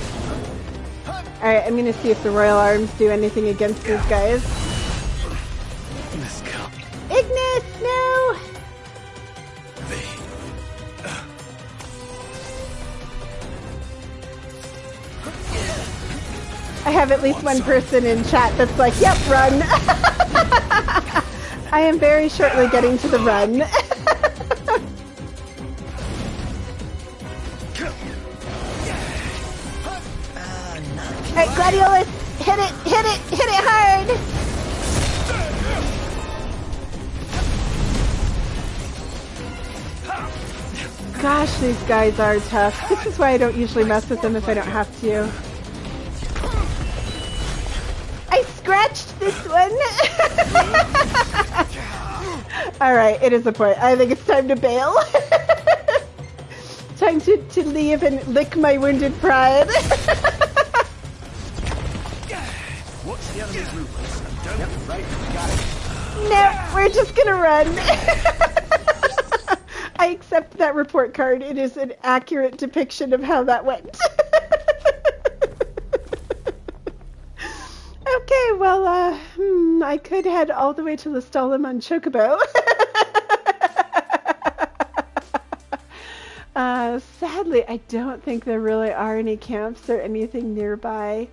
Alright, I'm gonna see if the royal arms do anything against these guys. Let's go. Ignis, no! I have at least one person in chat that's like, yep, run. I am very shortly getting to the run. Alright, Gladiolus! Hit it! Hit it! Hit it hard! Gosh, these guys are tough. This is why I don't usually mess with them if I don't have to. I scratched this one! Alright, it is a point. I think it's time to bail. Time to leave and lick my wounded pride. What's the enemy's movements? Don't right, got it. No, we're just gonna run. I accept that report card. It is an accurate depiction of how that went. Okay, well, I could head all the way to Lestallum on Chocobo. Sadly, I don't think there really are any camps or anything nearby.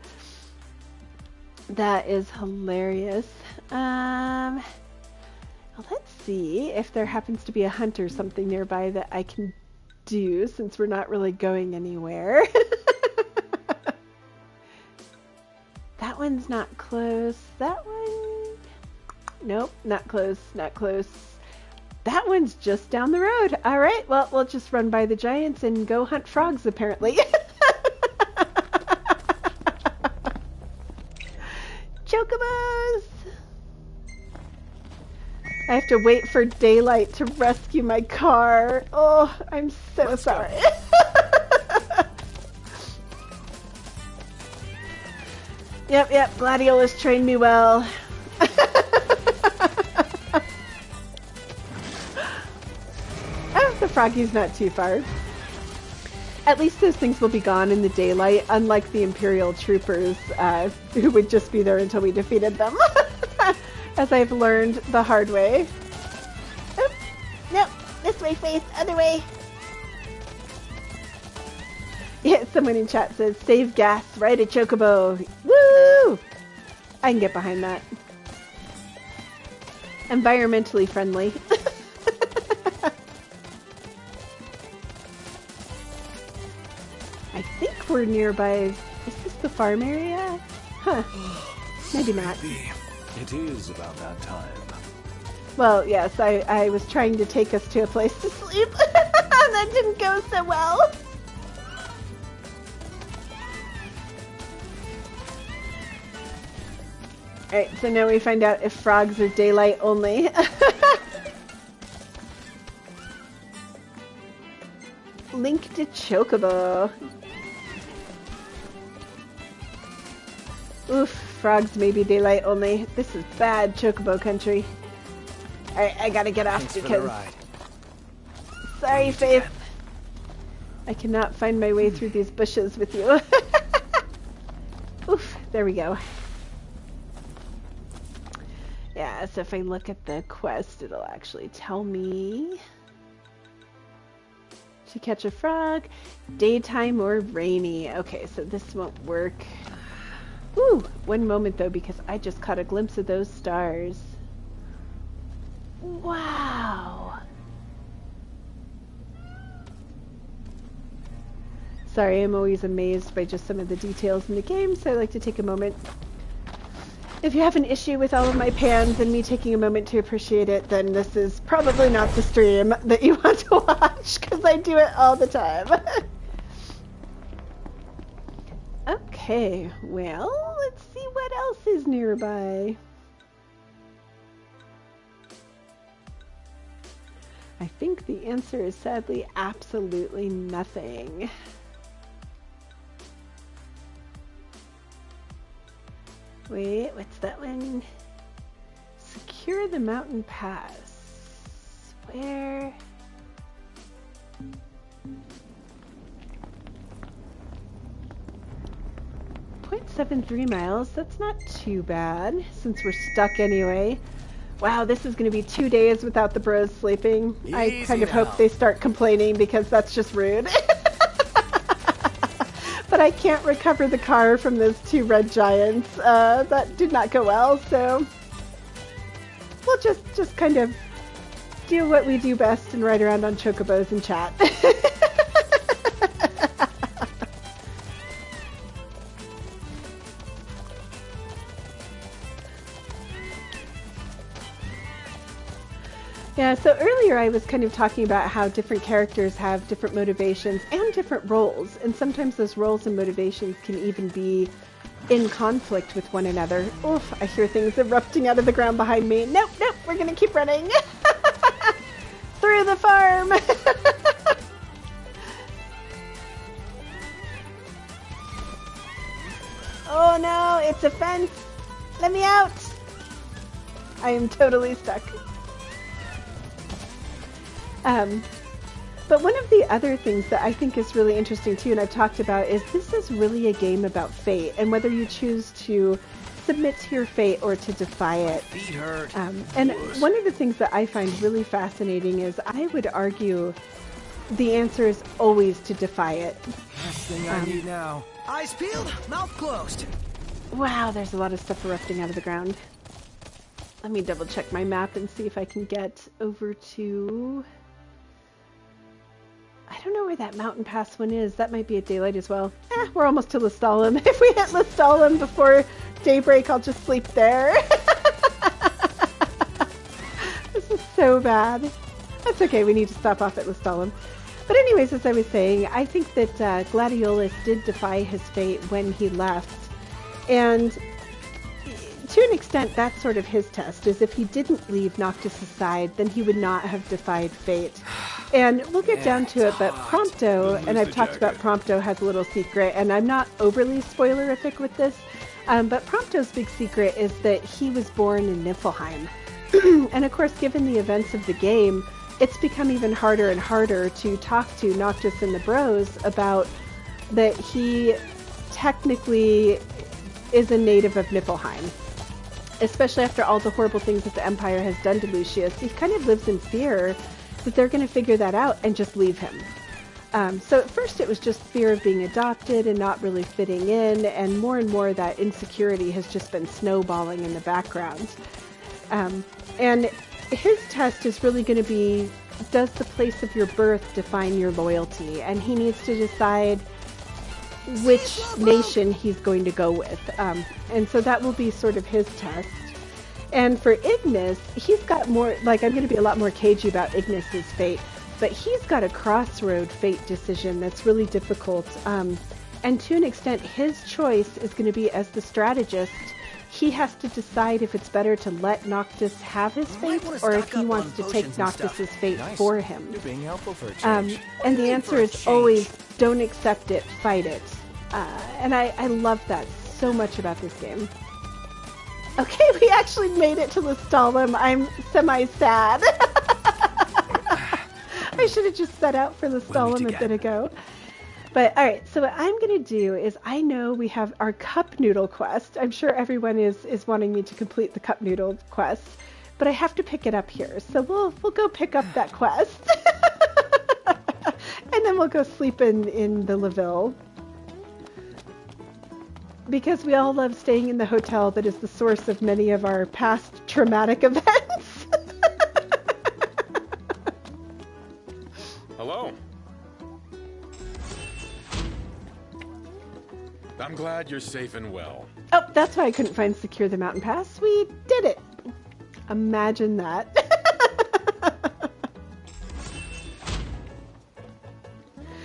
That is hilarious. Well, let's see if there happens to be a hunt or something nearby that I can do, since we're not really going anywhere. That one's not close. That one... Nope, not close, not close. That one's just down the road. All right, well, we'll just run by the giants and go hunt frogs, apparently. Chocobos! I have to wait for daylight to rescue my car. Oh, I'm so sorry. Yep, Gladiolus trained me well. Oh, the froggy's not too far. At least those things will be gone in the daylight, unlike the Imperial troopers, who would just be there until we defeated them. As I've learned the hard way. Oops. Nope, this way, Faith, other way. Yeah, someone in chat says, save gas, ride a chocobo. Woo! I can get behind that. Environmentally friendly. I think we're nearby. Is this the farm area? Huh. Maybe not. It is about that time. Well, yes, I was trying to take us to a place to sleep. That didn't go so well. Alright, so now we find out if frogs are daylight only. Link to Chocobo. Oof, frogs may be daylight only. This is bad Chocobo country. Alright, I gotta get off. Thanks because... for the ride. Sorry, Faith. I cannot find my way through these bushes with you. Oof, there we go. Yeah, so if I look at the quest, it'll actually tell me to catch a frog, daytime or rainy. Okay, so this won't work. Ooh, one moment though, because I just caught a glimpse of those stars. Wow. Sorry, I'm always amazed by just some of the details in the game, so I like to take a moment. If you have an issue with all of my pans and me taking a moment to appreciate it, then this is probably not the stream that you want to watch, because I do it all the time. Okay, well, let's see what else is nearby. I think the answer is sadly absolutely nothing. Wait, what's that one? Secure the mountain pass. Where? .73 miles. That's not too bad, since we're stuck anyway. Wow, this is going to be 2 days without the bros sleeping. I kind of hope they start complaining, because that's just rude. But I can't recover the car from those two red giants. That did not go well, so we'll just kind of do what we do best and ride around on chocobos and chat. Yeah, so earlier I was kind of talking about how different characters have different motivations and different roles, and sometimes those roles and motivations can even be in conflict with one another. Oof, I hear things erupting out of the ground behind me. Nope, nope, we're gonna keep running. Through the farm! Oh no, it's a fence! Let me out! I am totally stuck. But one of the other things that I think is really interesting too, and I've talked about, is this is really a game about fate and whether you choose to submit to your fate or to defy it. Feet hurt. And one of the things that I find really fascinating is I would argue the answer is always to defy it. Last thing I need now. Eyes peeled, mouth closed. Wow, there's a lot of stuff erupting out of the ground. Let me double check my map and see if I can get over to... I don't know where that mountain pass one is. That might be at daylight as well. We're almost to Lestalem. If we hit Lestalem before daybreak, I'll just sleep there. This is so bad. That's okay. We need to stop off at Lestalem. But anyways, as I was saying, I think that Gladiolus did defy his fate when he left. And to an extent, that's sort of his test, is if he didn't leave Noctis' side, then he would not have defied fate. And we'll get down to it, but Prompto, and I've talked about Prompto, has a little secret, and I'm not overly spoilerific with this, but Prompto's big secret is that he was born in Niflheim. And of course, given the events of the game, it's become even harder and harder to talk to Noctis and the Bros about that he technically is a native of Niflheim. Especially after all the horrible things that the Empire has done to Lucius, he kind of lives in fear that they're going to figure that out and just leave him. So at first it was just fear of being adopted and not really fitting in, and more that insecurity has just been snowballing in the background. And his test is really going to be, does the place of your birth define your loyalty? And he needs to decide which nation he's going to go with. And so that will be sort of his test. And for Ignis, he's got more, like, I'm going to be a lot more cagey about Ignis's fate, but he's got a crossroad fate decision that's really difficult. And to an extent, his choice is going to be, as the strategist, he has to decide if it's better to let Noctis have his fate or if he wants to take Noctis's fate for him. You're being helpful for a change. And the answer is always, don't accept it, fight it. And I love that so much about this game. Okay, we actually made it to Lestalem. I'm semi-sad. I should have just set out for Lestalem a bit ago. But alright, so what I'm going to do is, I know we have our cup noodle quest. I'm sure everyone is wanting me to complete the cup noodle quest. But I have to pick it up here. So we'll go pick up that quest. And then we'll go sleep in the Laville. Because we all love staying in the hotel that is the source of many of our past traumatic events. Hello. I'm glad you're safe and well. Oh, that's why I couldn't find Secure the Mountain Pass. We did it. Imagine that.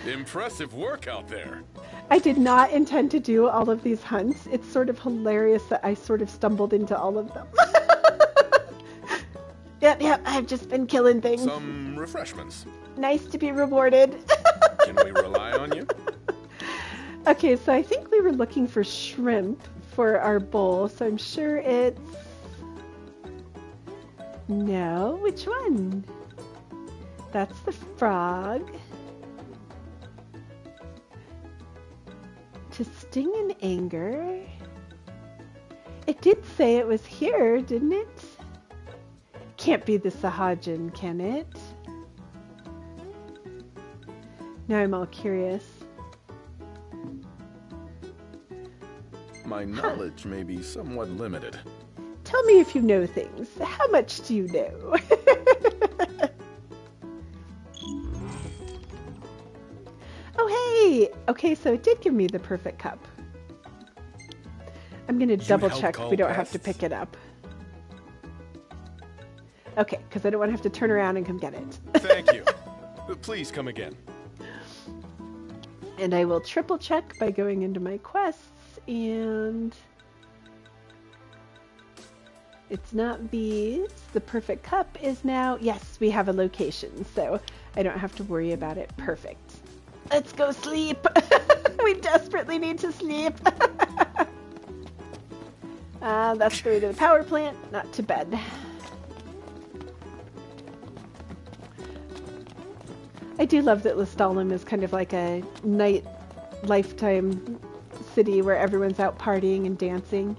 Impressive work out there. I did not intend to do all of these hunts. It's sort of hilarious that I sort of stumbled into all of them. Yep, I've just been killing things. Some refreshments. Nice to be rewarded. Can we rely on you? Okay, so I think we were looking for shrimp for our bowl, so I'm sure it's... No, which one? That's the frog. To sting in anger. It did say it was here, didn't it? Can't be the Sahajin, can it? Now I'm all curious. My knowledge may be somewhat limited. Tell me if you know things. How much do you know? Oh, hey! Okay, so it did give me the perfect cup. I'm going to double check we don't have to pick it up. Okay, because I don't want to have to turn around and come get it. Thank you. Please come again. And I will triple check by going into my quests, and it's not bees. The perfect cup is now, yes, we have a location, so I don't have to worry about it. Perfect. Let's go sleep. We desperately need to sleep. That's the way to the power plant, not to bed. I do love that Lestalem is kind of like a night lifetime city where everyone's out partying and dancing.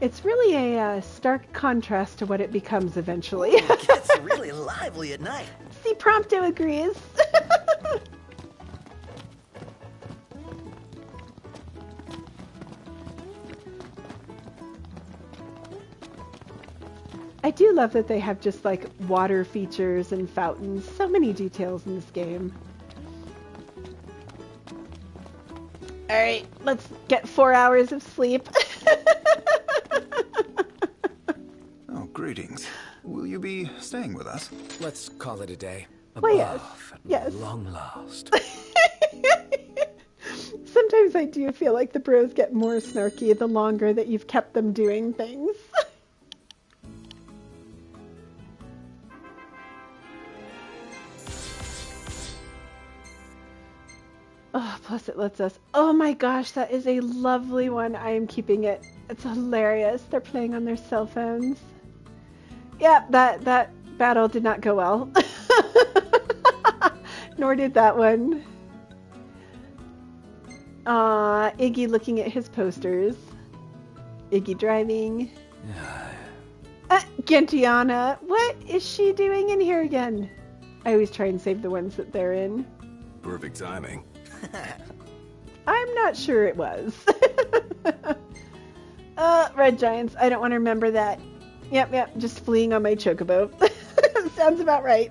It's really a stark contrast to what it becomes eventually. It gets really lively at night. See, Prompto agrees. I do love that they have just like water features and fountains. So many details in this game. Alright, let's get 4 hours of sleep. Oh, greetings. Will you be staying with us? Let's call it a day. Well, yes. Yes. Long last. Sometimes I do feel like the bros get more snarky the longer that you've kept them doing things. Oh, plus it lets us... Oh my gosh, that is a lovely one. I am keeping it. It's hilarious. They're playing on their cell phones. Yeah, that battle did not go well. Nor did that one. Iggy looking at his posters. Iggy driving. Gentiana. What is she doing in here again? I always try and save the ones that they're in. Perfect timing. I'm not sure it was. Red Giants. I don't want to remember that. Yep, just fleeing on my chocobo. Sounds about right.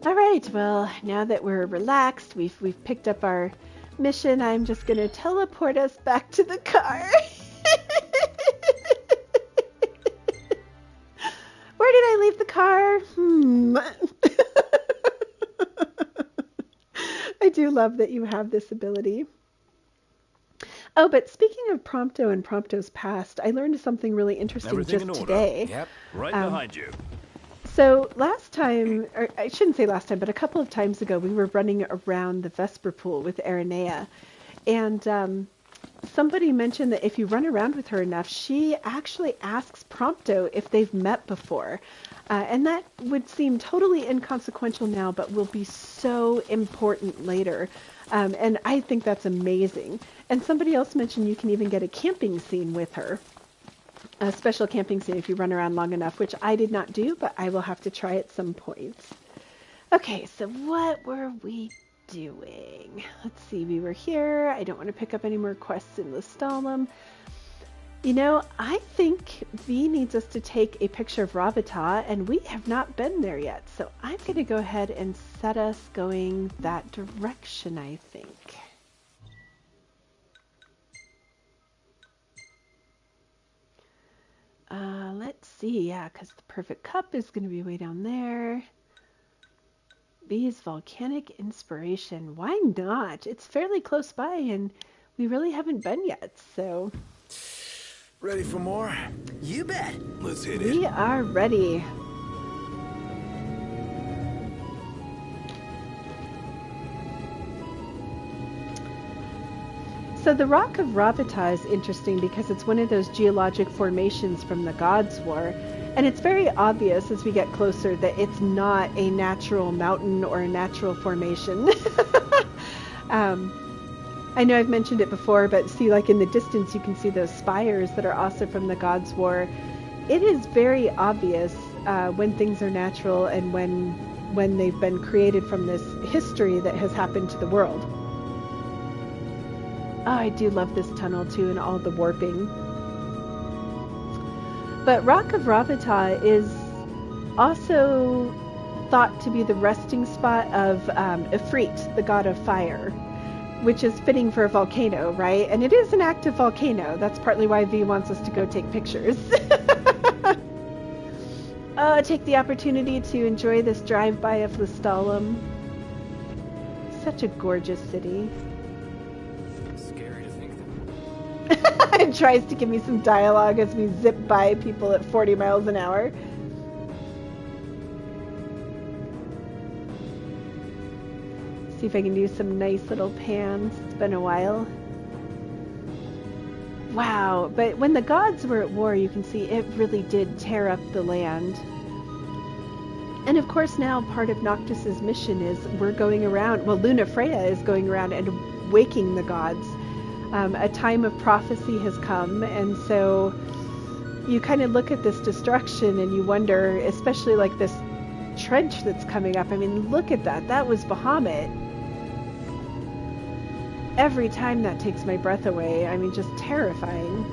All right, well, now that we're relaxed, we've picked up our mission, I'm just going to teleport us back to the car. Where did I leave the car? I do love that you have this ability. Oh, but speaking of Prompto and Prompto's past, I learned something really interesting Everything just in today. order. Yep, right behind you. So last time, or I shouldn't say last time, but a couple of times ago, we were running around the Vesper Pool with Aranea, and somebody mentioned that if you run around with her enough, she actually asks Prompto if they've met before. And that would seem totally inconsequential now, but will be so important later. And I think that's amazing. And somebody else mentioned you can even get a camping scene with her. A special camping scene if you run around long enough, which I did not do, but I will have to try at some point. Okay, so what were we doing? Let's see, we were here. I don't want to pick up any more quests in Lestalem. You know, I think V needs us to take a picture of Ravata, and we have not been there yet. So I'm going to go ahead and set us going that direction, I think. Let's see, yeah, because the perfect cup is going to be way down there. B is volcanic inspiration. Why not? It's fairly close by, and we really haven't been yet, so... Ready for more? You bet. Let's hit it. We are ready. So the Rock of Ravata is interesting because it's one of those geologic formations from the Gods' War, and it's very obvious as we get closer that it's not a natural mountain or a natural formation. I know I've mentioned it before, but see, like in the distance, you can see those spires that are also from the Gods' War. It is very obvious when things are natural and when they've been created from this history that has happened to the world. Oh, I do love this tunnel too and all the warping. But Rock of Ravata is also thought to be the resting spot of Ifrit, the god of fire, which is fitting for a volcano, right? And it is an active volcano. That's partly why V wants us to go take pictures. Oh, take the opportunity to enjoy this drive-by of Lestalem. Such a gorgeous city. Scary to think that. It tries to give me some dialogue as we zip by people at 40 miles an hour. See if I can do some nice little pans. It's been a while. Wow, but when the gods were at war, you can see it really did tear up the land. And of course now part of Noctis's mission is we're going around, well, Lunafreya is going around and waking the gods. A time of prophecy has come, and so you kind of look at this destruction and you wonder, especially like this trench that's coming up. I mean, look at that. That was Bahamut. Every time that takes my breath away. I mean, just terrifying.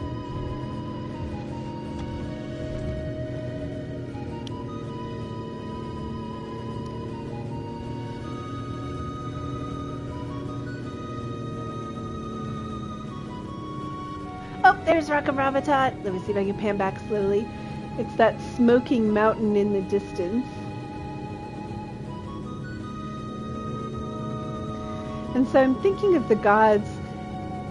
Oh, there's Rock of Ravatat. Let me see if I can pan back slowly. It's that smoking mountain in the distance. And so I'm thinking of the gods.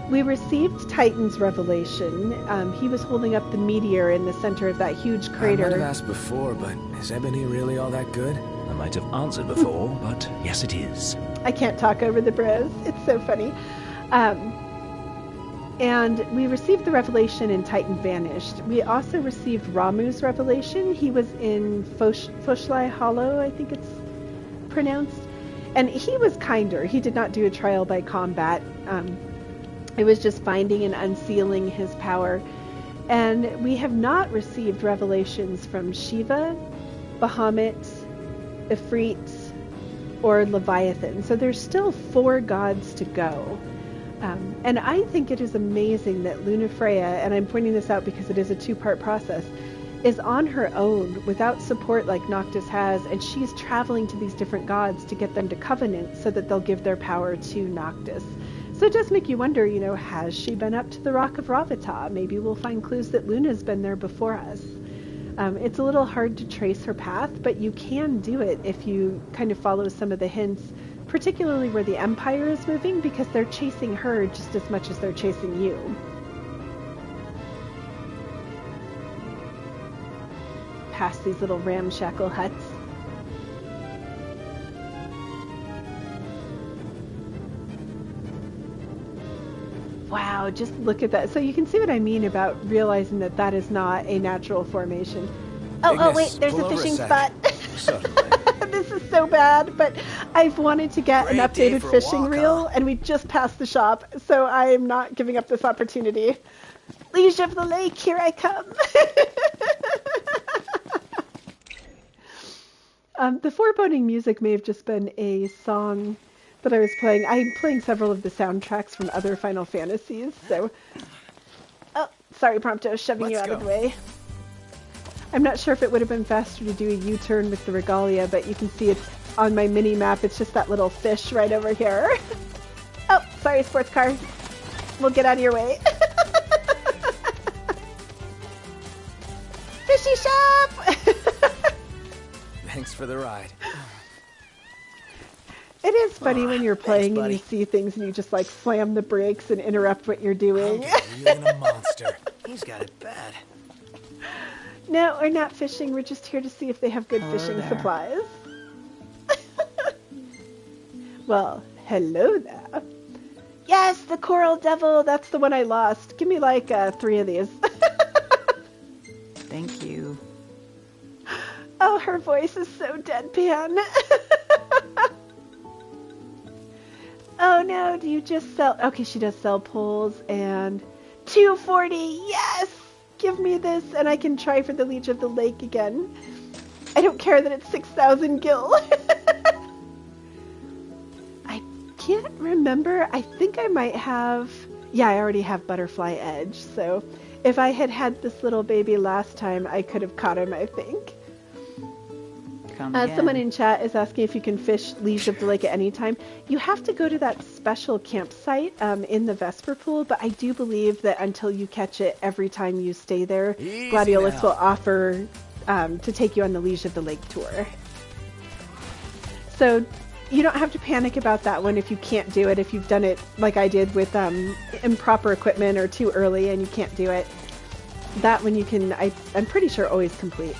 We received Titan's revelation. He was holding up the meteor in the center of that huge crater. I might have asked before, but is Ebony really all that good? I might have answered before, but yes, it is. I can't talk over the bros. It's so funny. And we received the revelation and Titan vanished. We also received Ramu's revelation. He was in Foshlai Hollow, I think it's pronounced. And he was kinder. He did not do a trial by combat. It was just finding and unsealing his power. And we have not received revelations from Shiva, Bahamut, Ifrit, or Leviathan. So there's still 4 gods to go. And I think it is amazing that Lunafreya, and I'm pointing this out because it is a 2-part process, is on her own without support like Noctis has, and she's traveling to these different gods to get them to covenant so that they'll give their power to Noctis. So it does make you wonder, you know, has she been up to the Rock of Ravata? Maybe we'll find clues that Luna's been there before us. It's a little hard to trace her path, but you can do it if you kind of follow some of the hints, particularly where the Empire is moving, because they're chasing her just as much as they're chasing you. Past these little ramshackle huts. Wow, just look at that. So you can see what I mean about realizing that that is not a natural formation. Oh, wait, there's a fishing spot. This is so bad, but I've wanted to get an updated fishing reel, and we just passed the shop, so I am not giving up this opportunity. Liege of the Lake, here I come. The foreboding music may have just been a song that I was playing. I'm playing several of the soundtracks from other Final Fantasies, so... Oh, sorry, Prompto, shoving you out of the way. I'm not sure if it would have been faster to do a U-turn with the Regalia, but you can see it's on my mini-map. It's just that little fish right over here. Oh, sorry, sports car. We'll get out of your way. Fishy shop! Thanks for the ride. It is funny when you're playing and you see things and you just like slam the brakes and interrupt what you're doing. You're a monster. He's got it bad. No, we're not fishing. We're just here to see if they have good fishing supplies. Well, hello there. Yes, the coral devil. That's the one I lost. Give me like 3 of these. Thank you. Oh, her voice is so deadpan. Oh no, do you just sell... Okay, she does sell poles and... 240, yes! Give me this and I can try for the Liege of the Lake again. I don't care that it's 6,000 gil. I can't remember. I think I might have... Yeah, I already have Butterfly Edge, so if I had had this little baby last time, I could have caught him, I think. come again. Someone in chat is asking if you can fish Liege of the Lake at any time. You have to go to that special campsite in the Vesper Pool, but I do believe that until you catch it, every time you stay there, Easy Gladiolus now. will offer to take you on the Liege of the Lake tour. So you don't have to panic about that one if you can't do it. If you've done it like I did with improper equipment or too early and you can't do it, that one you can, I'm pretty sure, always complete.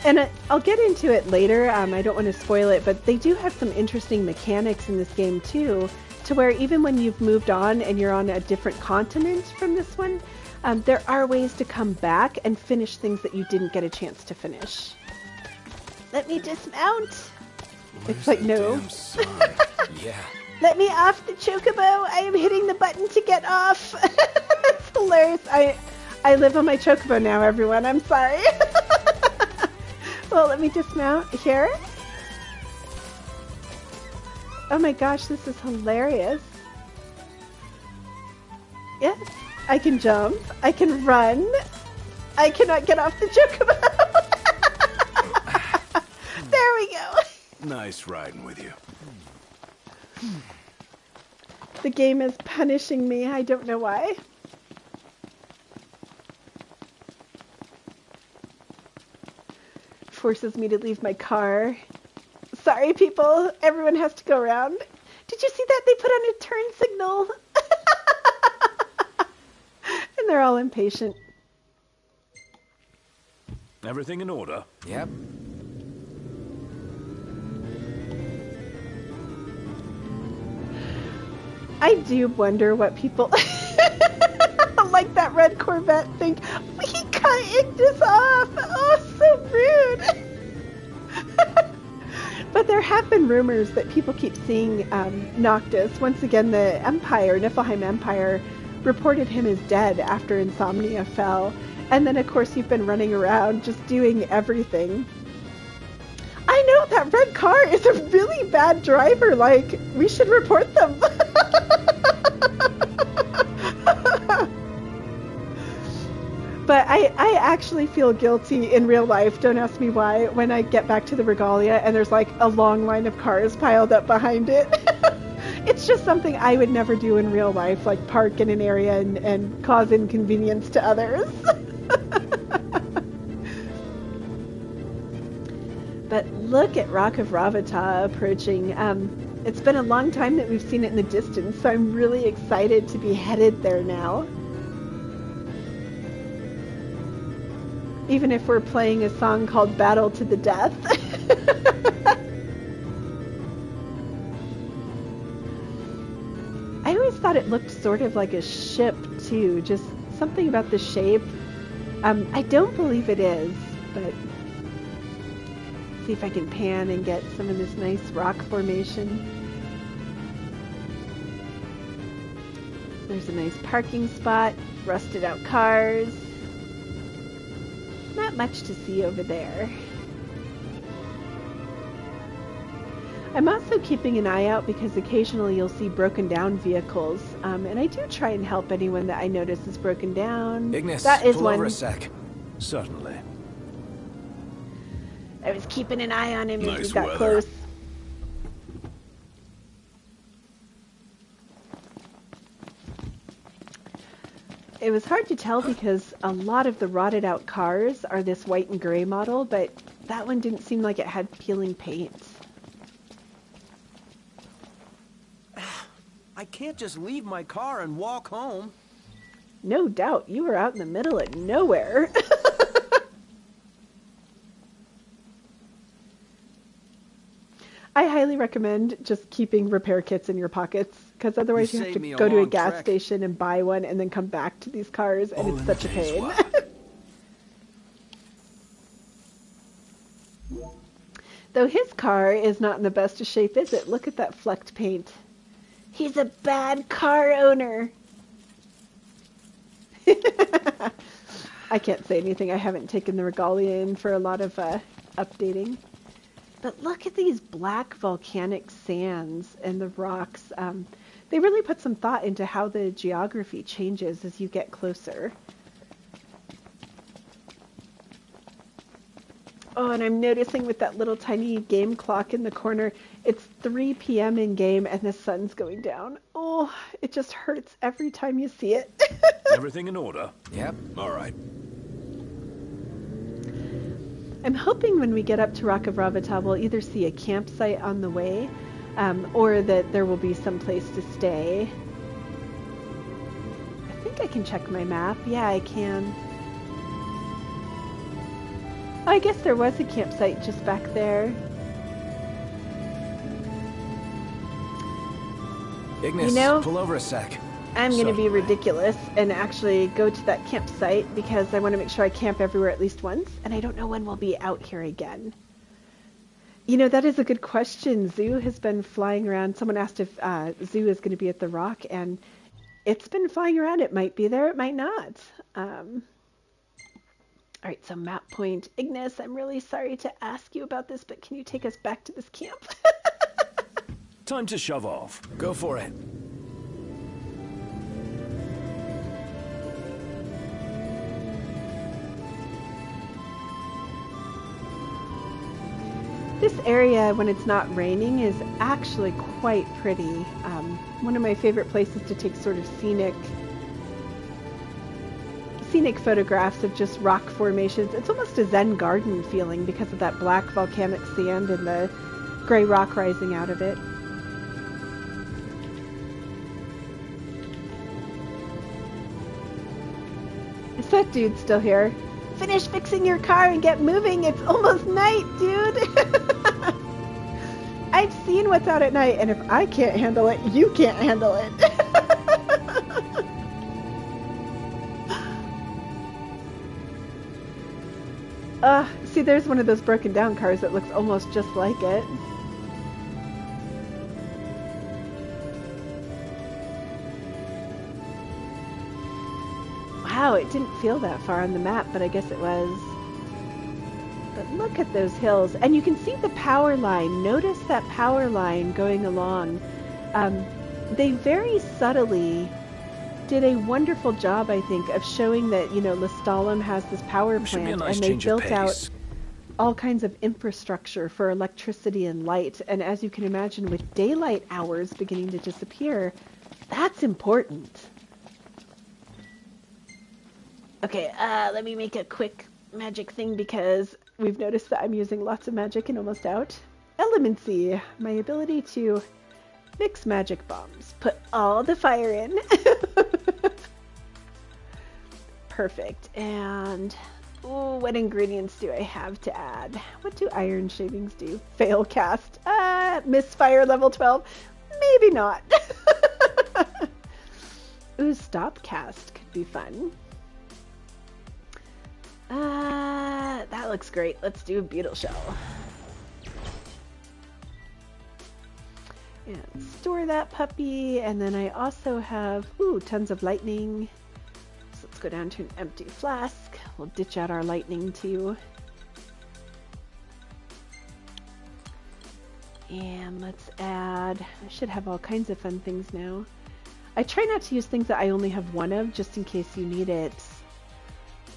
And I'll get into it later. I don't want to spoil it, but they do have some interesting mechanics in this game too, to where even when you've moved on and you're on a different continent from this one, there are ways to come back and finish things that you didn't get a chance to finish. Let me dismount. It's like, no. Yeah. Let me off the chocobo. I am hitting the button to get off. That's hilarious. I live on my chocobo now, everyone. I'm sorry. Well, let me dismount here. Oh my gosh, this is hilarious. Yes, I can jump. I can run. I cannot get off the chocobo. There we go. Nice riding with you. The game is punishing me. I don't know why. Forces me to leave my car. Sorry, people. Everyone has to go around. Did you see that? They put on a turn signal. And they're all impatient. Everything in order? Yep. I do wonder what people like that red Corvette think. He cut Ignis off. Oh, so rude. But there have been rumors that people keep seeing Noctis. Once again, the Empire, Niflheim Empire, reported him as dead after Insomnia fell. And then, of course, you've been running around just doing everything. I know, that red car is a really bad driver. Like, we should report them. But I actually feel guilty in real life, don't ask me why, when I get back to the Regalia and there's like a long line of cars piled up behind it. It's just something I would never do in real life, like park in an area and cause inconvenience to others. But look at Rock of Ravata approaching. It's been a long time that we've seen it in the distance, so I'm really excited to be headed there now. Even if we're playing a song called Battle to the Death. I always thought it looked sort of like a ship, too. Just something about the shape. I don't believe it is, but... see if I can pan and get some of this nice rock formation. There's a nice parking spot, rusted out cars. Not much to see over there. I'm also keeping an eye out because occasionally you'll see broken down vehicles, and I do try and help anyone that I notice is broken down. Ignis, that is pull one. over a sec. Certainly. I was keeping an eye on him as Nice he got weather. close. It was hard to tell because a lot of the rotted out cars are this white and gray model, but that one didn't seem like it had peeling paint. I can't just leave my car and walk home. No doubt, you were out in the middle of nowhere. I highly recommend just keeping repair kits in your pockets, because otherwise you have to go to a gas station and buy one and then come back to these cars, and it's such a pain. Though his car is not in the best of shape, is it? Look at that flecked paint. He's a bad car owner. I can't say anything. I haven't taken the Regalia in for a lot of updating. But look at these black volcanic sands and the rocks. They really put some thought into how the geography changes as you get closer. Oh, and I'm noticing with that little tiny game clock in the corner, it's 3 p.m. in game and the sun's going down. Oh, it just hurts every time you see it. Everything in order? Yep. All right. I'm hoping when we get up to Rock of Ravata, we'll either see a campsite on the way, or that there will be some place to stay. I think I can check my map. Yeah, I can. Oh, I guess there was a campsite just back there. Ignis, You know, pull over a sec. I'm going to be ridiculous and actually go to that campsite because I want to make sure I camp everywhere at least once, and I don't know when we'll be out here again. You know, that is a good question. Zoo has been flying around. Someone asked if Zoo is going to be at the Rock, and it's been flying around. It might be there, it might not. All right, so map point. Ignis, I'm really sorry to ask you about this, but can you take us back to this camp? Time to shove off. Go for it. This area, when it's not raining, is actually quite pretty. One of my favorite places to take sort of scenic photographs of just rock formations. It's almost a Zen garden feeling because of that black volcanic sand and the gray rock rising out of it. Is that dude still here? Finish fixing your car and get moving. It's almost night, dude. I've seen what's out at night, and if I can't handle it, you can't handle it. See, there's one of those broken down cars that looks almost just like it. Wow, it didn't feel that far on the map, but I guess it was. But look at those hills, and you can see the power line. Notice that power line going along. They very subtly did a wonderful job, I think, of showing that, you know, Lestalem has this power plant, and they built out all kinds of infrastructure for electricity and light. And as you can imagine, with daylight hours beginning to disappear, that's important. Okay, let me make a quick magic thing because we've noticed that I'm using lots of magic and almost out. Elemency, my ability to mix magic bombs. Put all the fire in. Perfect. And, ooh, what ingredients do I have to add? What do iron shavings do? Fail cast. Misfire level 12. Maybe not. Ooh, stop cast could be fun. That looks great. Let's do a beetle shell. And store that puppy. And then I also have, ooh, tons of lightning. So let's go down to an empty flask. We'll ditch out our lightning too. And let's add, I should have all kinds of fun things now. I try not to use things that I only have one of, just in case you need it.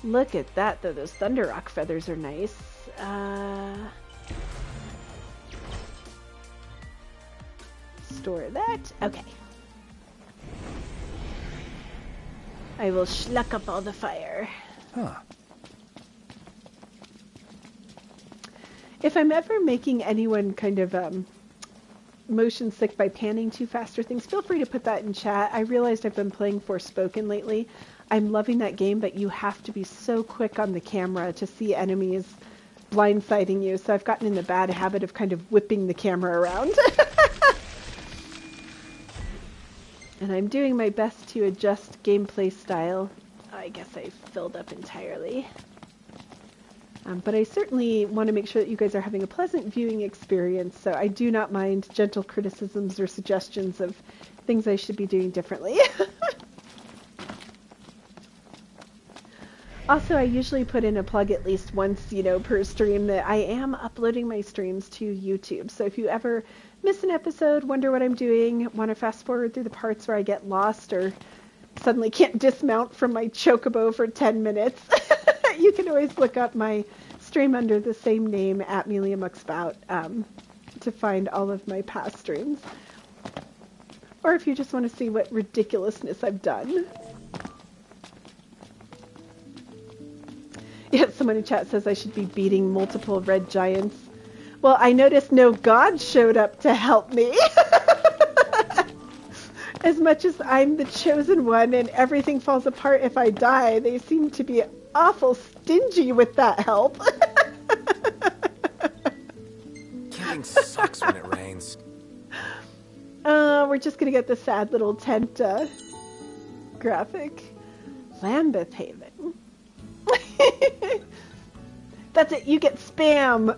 Look at that, though. Those thunder rock feathers are nice. Store that. Okay. I will schluck up all the fire. Huh. If I'm ever making anyone kind of motion sick by panning too fast or things, feel free to put that in chat. I realized I've been playing Forspoken lately. I'm loving that game, but you have to be so quick on the camera to see enemies blindsiding you. So I've gotten in the bad habit of kind of whipping the camera around. And I'm doing my best to adjust gameplay style. I guess I filled up entirely. But I certainly want to make sure that you guys are having a pleasant viewing experience, so I do not mind gentle criticisms or suggestions of things I should be doing differently. Also, I usually put in a plug at least once, you know, per stream that I am uploading my streams to YouTube. So if you ever miss an episode, wonder what I'm doing, want to fast forward through the parts where I get lost or suddenly can't dismount from my chocobo for 10 minutes, you can always look up my stream under the same name, @MeliaMuckspout, to find all of my past streams. Or if you just want to see what ridiculousness I've done. Yeah, someone in chat says I should be beating multiple red giants. Well, I noticed no god showed up to help me. As much as I'm the chosen one and everything falls apart if I die, they seem to be awful stingy with that help. Camping sucks when it rains. We're just gonna get the sad little tent graphic. Lambeth Haven. That's it, you get spam.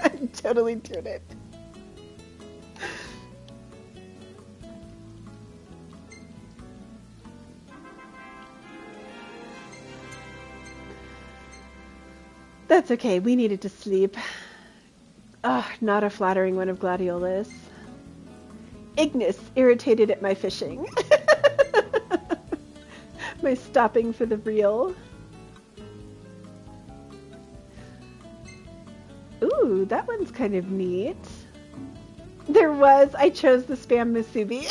I'm totally doing it. That's okay, we needed to sleep. Not a flattering one of Gladiolus. Ignis, irritated at my fishing. My stopping for the reel. Ooh, that one's kind of neat. There was, I chose the spam Musubi.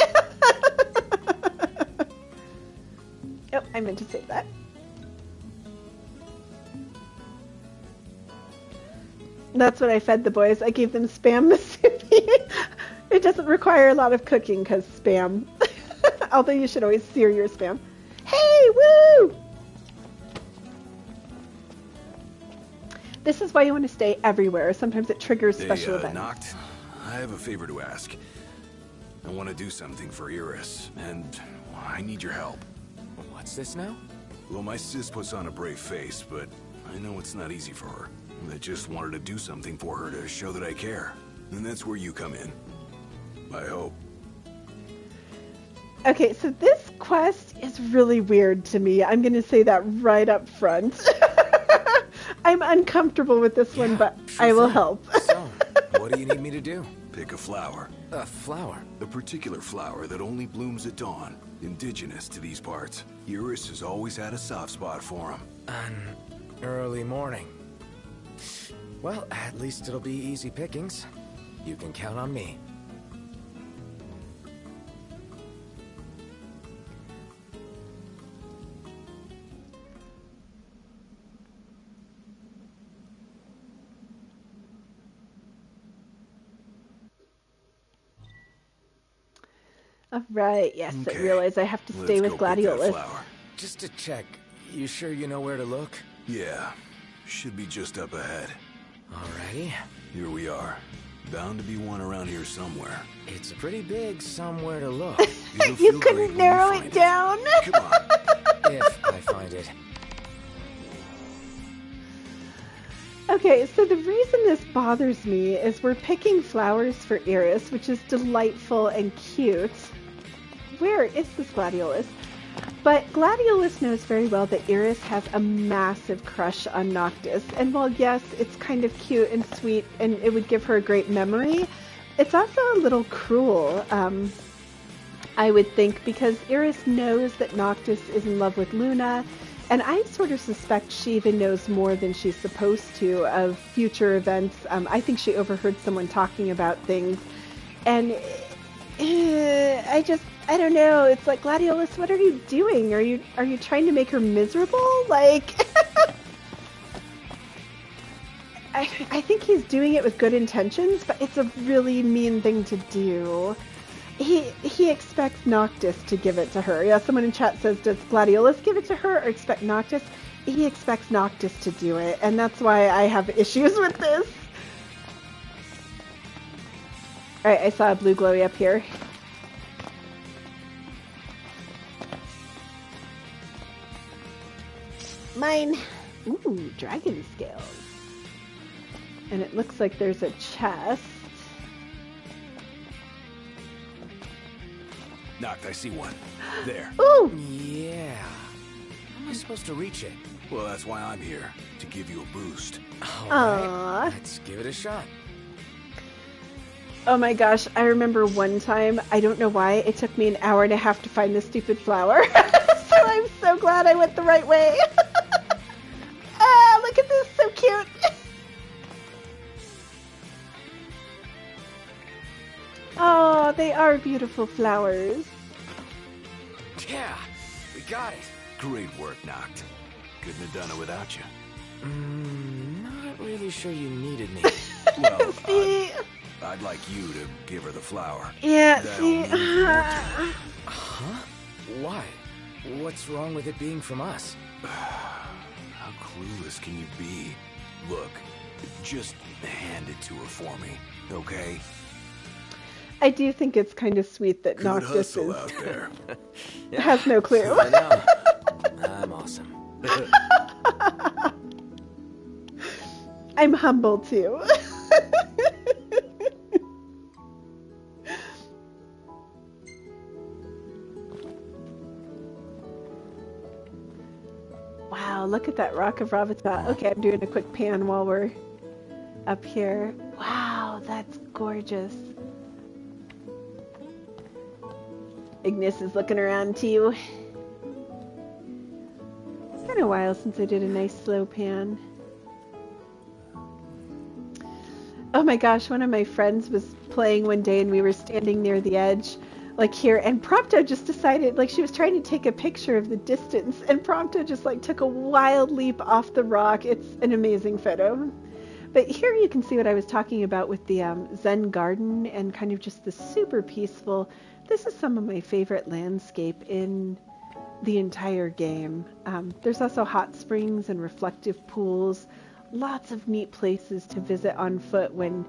Oh, I meant to save that. That's what I fed the boys. I gave them spam musubi. It doesn't require a lot of cooking because spam. Although you should always sear your spam. Hey, woo! This is why you want to stay everywhere. Sometimes it triggers special events. Knocked. I have a favor to ask. I want to do something for Iris, and I need your help. What's this now? Well, my sis puts on a brave face, but I know it's not easy for her. I just wanted to do something for her to show that I care. And that's where you come in. I hope. Okay, so this quest is really weird to me. I'm going to say that right up front. I'm uncomfortable with this one, but I will help. So, what do you need me to do? Pick a flower. A flower? A particular flower that only blooms at dawn. Indigenous to these parts. Iris has always had a soft spot for them. An early morning. Well, at least it'll be easy pickings. You can count on me. All right, yes, Okay. I realize I have to stay with Gladiolus. Just to check, you sure you know where to look? Yeah, should be just up ahead. Alrighty. Here we are. Bound to be one around here somewhere. It's pretty big somewhere to look. You couldn't narrow it down? Come on. If I find it. Okay, so the reason this bothers me is we're picking flowers for Iris, which is delightful and cute. Where is this Gladiolus? But Gladiolus knows very well that Iris has a massive crush on Noctis, and while yes, it's kind of cute and sweet, and it would give her a great memory, it's also a little cruel, I would think, because Iris knows that Noctis is in love with Luna, and I sort of suspect she even knows more than she's supposed to of future events. I think she overheard someone talking about things, and I don't know. It's like, Gladiolus, what are you doing? Are you trying to make her miserable? Like, I think he's doing it with good intentions, but it's a really mean thing to do. He expects Noctis to give it to her. Yeah, someone in chat says, does Gladiolus give it to her or expect Noctis? He expects Noctis to do it, and that's why I have issues with this. Alright, I saw a blue glowy up here. Mine. Ooh, dragon scales. And it looks like there's a chest. Knocked, I see one. There. Ooh! Yeah. How am I supposed to reach it? Well, that's why I'm here. To give you a boost. Alright, let's give it a shot. Oh my gosh, I remember one time, I don't know why, it took me an hour and a half to find this stupid flower. So I'm so glad I went the right way. Ah, look at cute. Oh, they are beautiful flowers. Yeah, we got it. Great work, Noct. Couldn't have done it without you. Not really sure you needed me. Well, See? I'd like you to give her the flower. Yeah, That'll see? mean more to her. Huh? Why? What's wrong with it being from us? How clueless can you be? Look, just hand it to her for me, okay? I do think it's kind of sweet that Good Noctis hustle out there. has no clue. I know. I'm awesome. I'm humble too. Wow, look at that Rock of Ravata. Okay, I'm doing a quick pan while we're up here. Wow, that's gorgeous. Ignis is looking around too. It's been a while since I did a nice slow pan. Oh my gosh, one of my friends was playing one day and we were standing near the edge, like here, and Prompto just decided, like she was trying to take a picture of the distance, and Prompto just like took a wild leap off the rock. It's an amazing photo. But here you can see what I was talking about with the Zen garden and kind of just the super peaceful. This is some of my favorite landscape in the entire game. There's also hot springs and reflective pools. Lots of neat places to visit on foot when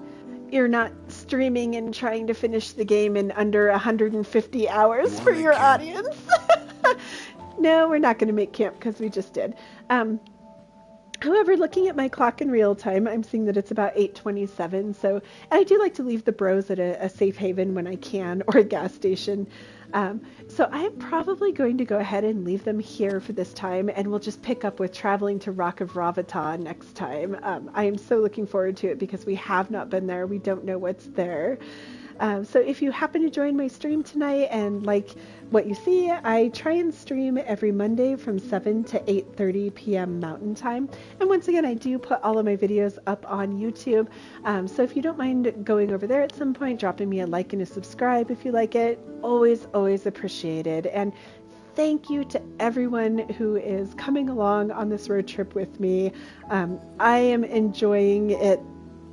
you're not streaming and trying to finish the game in under 150 hours for your audience. No, we're not going to make camp because we just did. However, looking at my clock in real time, I'm seeing that it's about 8:27. So I do like to leave the bros at a safe haven when I can, or a gas station. So I'm probably going to go ahead and leave them here for this time, and we'll just pick up with traveling to Rock of Ravata next time. I am so looking forward to it because we have not been there. We don't know what's there. So if you happen to join my stream tonight and like what you see, I try and stream every Monday from 7 to 8:30 p.m. Mountain Time. And once again, I do put all of my videos up on YouTube. So if you don't mind going over there at some point, dropping me a like and a subscribe if you like it, always appreciated. And thank you to everyone who is coming along on this road trip with me. I am enjoying it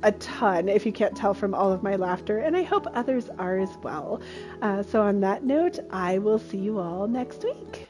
a ton, if you can't tell from all of my laughter, and I hope others are as well. So on that note, I will see you all next week.